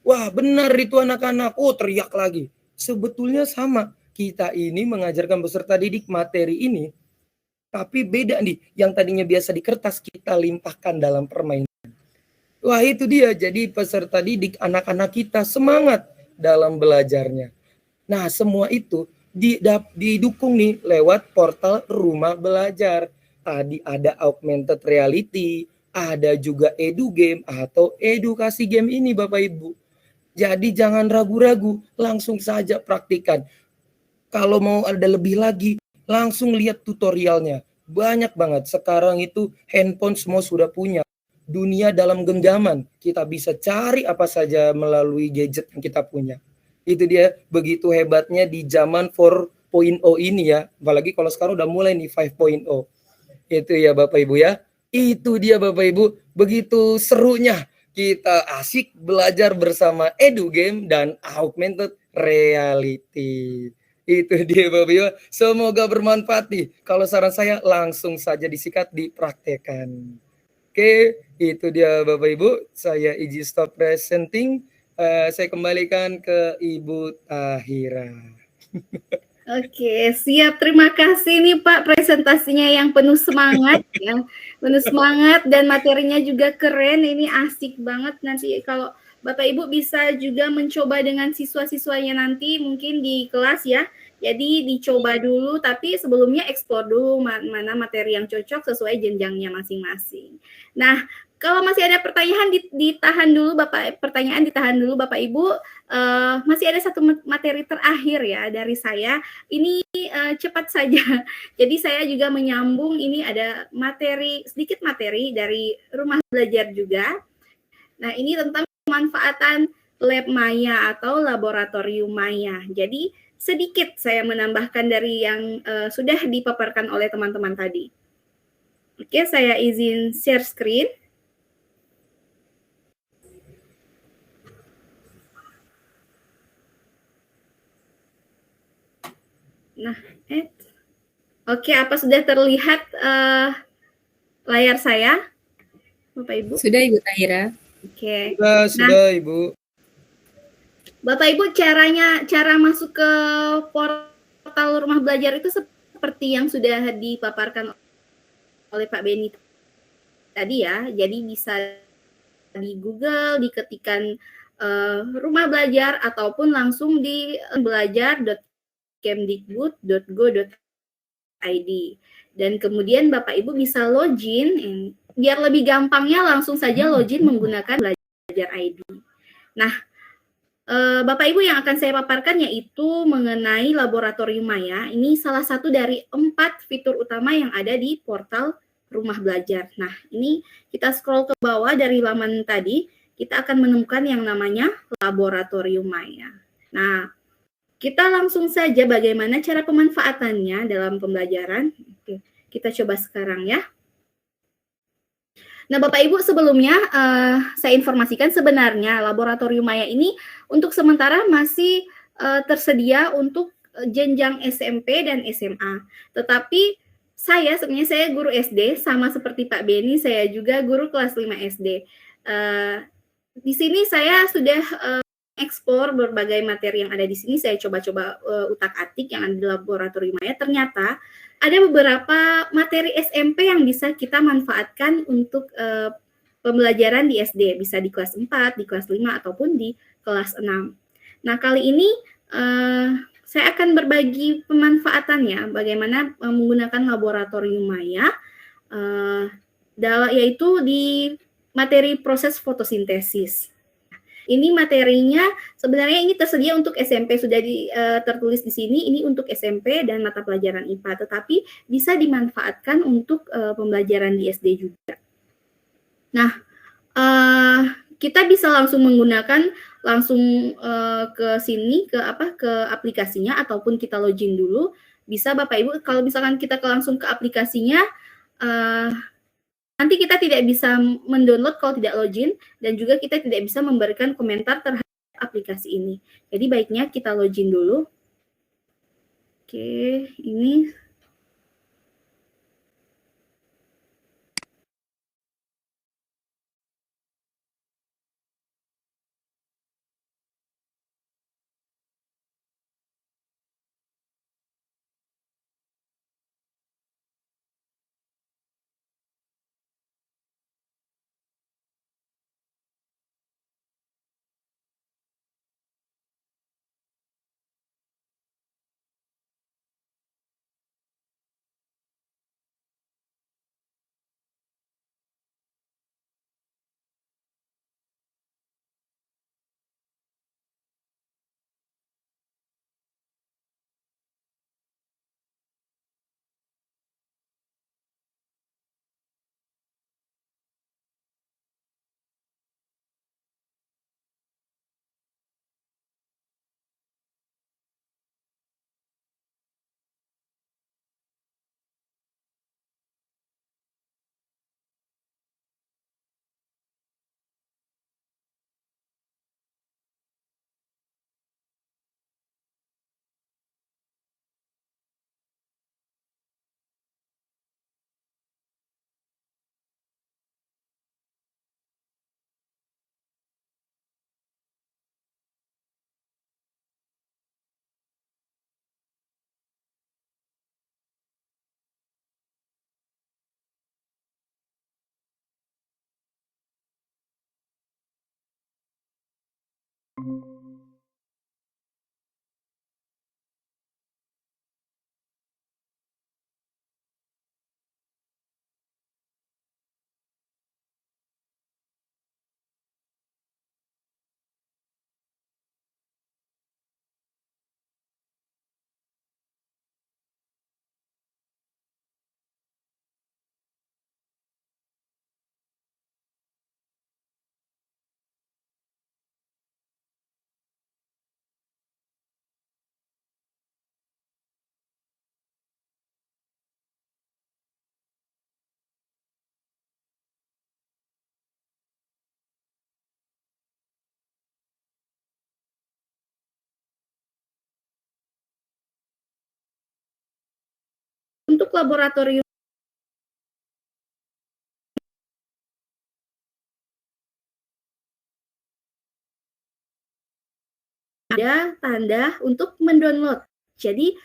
Wah benar itu anak-anak. Oh teriak lagi. Sebetulnya sama. Kita ini mengajarkan peserta didik materi ini, tapi beda nih. Yang tadinya biasa di kertas, kita limpahkan dalam permainan. Wah itu dia, jadi peserta didik anak-anak kita semangat dalam belajarnya. Nah semua itu didukung nih lewat portal Rumah Belajar. Tadi ada augmented reality, ada juga EduGame atau edukasi game ini Bapak Ibu. Jadi jangan ragu-ragu, langsung saja praktikan. Kalau mau ada lebih lagi, langsung lihat tutorialnya. Banyak banget. Sekarang itu handphone semua sudah punya. Dunia dalam genggaman. Kita bisa cari apa saja melalui gadget yang kita punya. Itu dia begitu hebatnya di zaman 4.0 ini ya. Apalagi kalau sekarang udah mulai nih 5.0. Itu ya Bapak Ibu ya. Itu dia Bapak Ibu. Begitu serunya kita asik belajar bersama EduGame dan augmented reality. Itu dia Bapak Ibu. Semoga bermanfaat nih. Kalau saran saya langsung saja disikat, dipraktekkan. Oke, itu dia Bapak Ibu. Saya izin stop presenting. Saya kembalikan ke Ibu Tahira. Oke, siap. Terima kasih nih Pak presentasinya yang penuh semangat ya. Penuh semangat dan materinya juga keren. Ini asik banget nanti kalau Bapak Ibu bisa juga mencoba dengan siswa-siswanya nanti mungkin di kelas ya. Jadi dicoba dulu tapi sebelumnya eksplor dulu mana materi yang cocok sesuai jenjangnya masing-masing. Nah, kalau masih ada pertanyaan ditahan dulu Bapak Ibu. Masih ada satu materi terakhir ya dari saya. Ini cepat saja. Jadi saya juga menyambung ini ada sedikit materi dari Rumah Belajar juga. Nah, ini tentang pemanfaatan lab maya atau laboratorium maya. Jadi sedikit saya menambahkan dari yang sudah dipaparkan oleh teman-teman tadi. Oke, saya izin share screen. Nah, Oke, apa sudah terlihat layar saya, Bapak Ibu? Sudah, Ibu Tahira. Oke. Sudah, Ibu. Bapak Ibu, cara masuk ke portal Rumah Belajar itu seperti yang sudah dipaparkan oleh Pak Beni tadi ya. Jadi bisa di Google diketikkan Rumah Belajar ataupun langsung di belajar.kemdikbud.go.id. Dan kemudian Bapak Ibu bisa login, biar lebih gampangnya langsung saja login menggunakan Belajar ID. Nah, Bapak Ibu yang akan saya paparkan yaitu mengenai laboratorium Maya. Ini salah satu dari 4 fitur utama yang ada di portal Rumah Belajar. Nah, ini kita scroll ke bawah dari laman tadi, kita akan menemukan yang namanya laboratorium Maya. Nah, kita langsung saja bagaimana cara pemanfaatannya dalam pembelajaran. Oke, kita coba sekarang ya. Nah, Bapak Ibu, sebelumnya saya informasikan sebenarnya laboratorium Maya ini untuk sementara masih tersedia untuk jenjang SMP dan SMA. Tetapi sebenarnya saya guru SD, sama seperti Pak Beni, saya juga guru kelas 5 SD. Di sini saya sudah explore berbagai materi yang ada di sini, saya coba-coba utak-atik yang ada di laboratorium Maya. Ternyata ada beberapa materi SMP yang bisa kita manfaatkan untuk pembelajaran di SD, bisa di kelas 4, di kelas 5, ataupun di kelas 6. Nah, kali ini saya akan berbagi pemanfaatannya, bagaimana menggunakan laboratorium Maya, yaitu di materi proses fotosintesis. Ini materinya sebenarnya ini tersedia untuk SMP, sudah tertulis di sini, ini untuk SMP dan mata pelajaran IPA, tetapi bisa dimanfaatkan untuk pembelajaran di SD juga. Nah, kita bisa langsung menggunakan ke sini ke aplikasinya, ataupun kita login dulu. Bisa Bapak Ibu, kalau misalkan kita langsung ke aplikasinya, nanti kita tidak bisa mendownload kalau tidak login, dan juga kita tidak bisa memberikan komentar terhadap aplikasi ini. Jadi baiknya kita login dulu. Oke, ini untuk laboratorium ada tanda untuk mendownload. Jadi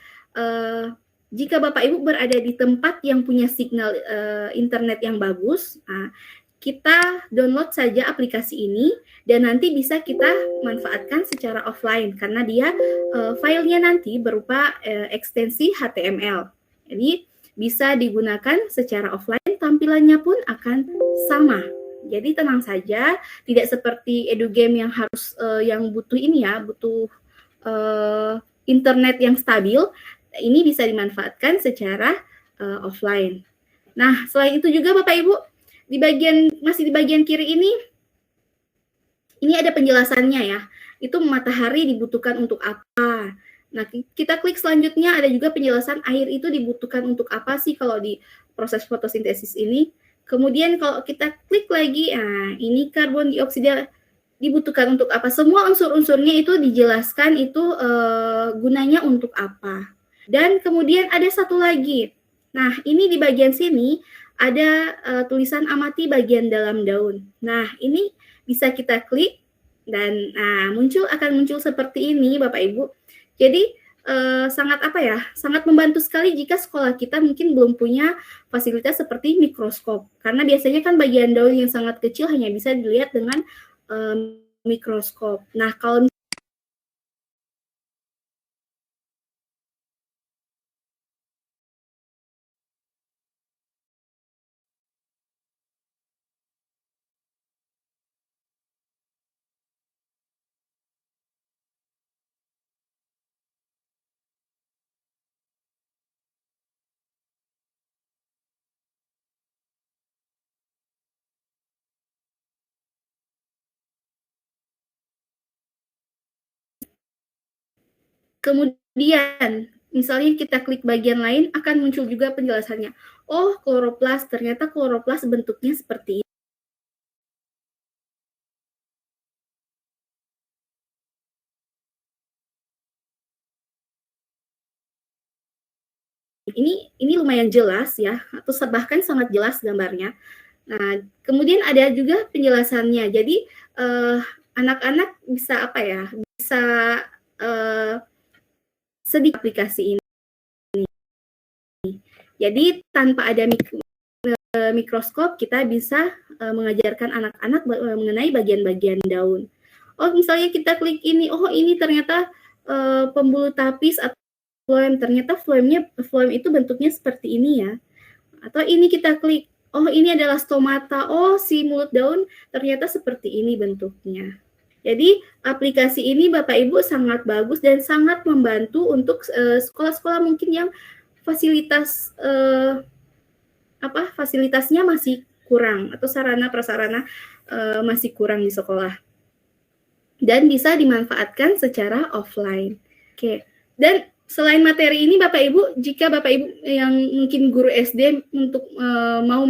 jika Bapak Ibu berada di tempat yang punya signal internet yang bagus, kita download saja aplikasi ini dan nanti bisa kita manfaatkan secara offline karena dia filenya nanti berupa ekstensi HTML. Jadi bisa digunakan secara offline, tampilannya pun akan sama. Jadi tenang saja, tidak seperti EduGame yang harus yang butuh ini ya, butuh internet yang stabil. Ini bisa dimanfaatkan secara offline. Nah, selain itu juga Bapak Ibu, masih di bagian kiri ini ada penjelasannya ya. Itu matahari dibutuhkan untuk apa. Nah, kita klik selanjutnya, ada juga penjelasan air itu dibutuhkan untuk apa sih kalau di proses fotosintesis ini. Kemudian kalau kita klik lagi, ini karbon dioksida dibutuhkan untuk apa. Semua unsur-unsurnya itu dijelaskan itu gunanya untuk apa. Dan kemudian ada satu lagi. Nah, ini di bagian sini ada tulisan amati bagian dalam daun. Nah, ini bisa kita klik dan akan muncul seperti ini Bapak Ibu. Jadi sangat membantu sekali jika sekolah kita mungkin belum punya fasilitas seperti mikroskop. Karena biasanya kan bagian daun yang sangat kecil hanya bisa dilihat dengan mikroskop. Nah, kalau kemudian, misalnya kita klik bagian lain, akan muncul juga penjelasannya. Oh, kloroplas, ternyata kloroplas bentuknya seperti ini. Ini lumayan jelas ya, atau bahkan sangat jelas gambarnya. Nah, kemudian ada juga penjelasannya. Jadi, anak-anak bisa bisa sedikit aplikasi ini. Jadi tanpa ada mikroskop kita bisa mengajarkan anak-anak mengenai bagian-bagian daun. Oh, misalnya kita klik ini, oh ini ternyata pembuluh tapis atau phloem, ternyata phloem itu bentuknya seperti ini ya. Atau ini kita klik, oh ini adalah stomata, oh si mulut daun ternyata seperti ini bentuknya. Jadi aplikasi ini Bapak Ibu sangat bagus dan sangat membantu untuk sekolah-sekolah mungkin yang fasilitasnya masih kurang atau sarana prasarana masih kurang di sekolah. Dan bisa dimanfaatkan secara offline. Oke. Dan selain materi ini Bapak Ibu, jika Bapak Ibu yang mungkin guru SD untuk mau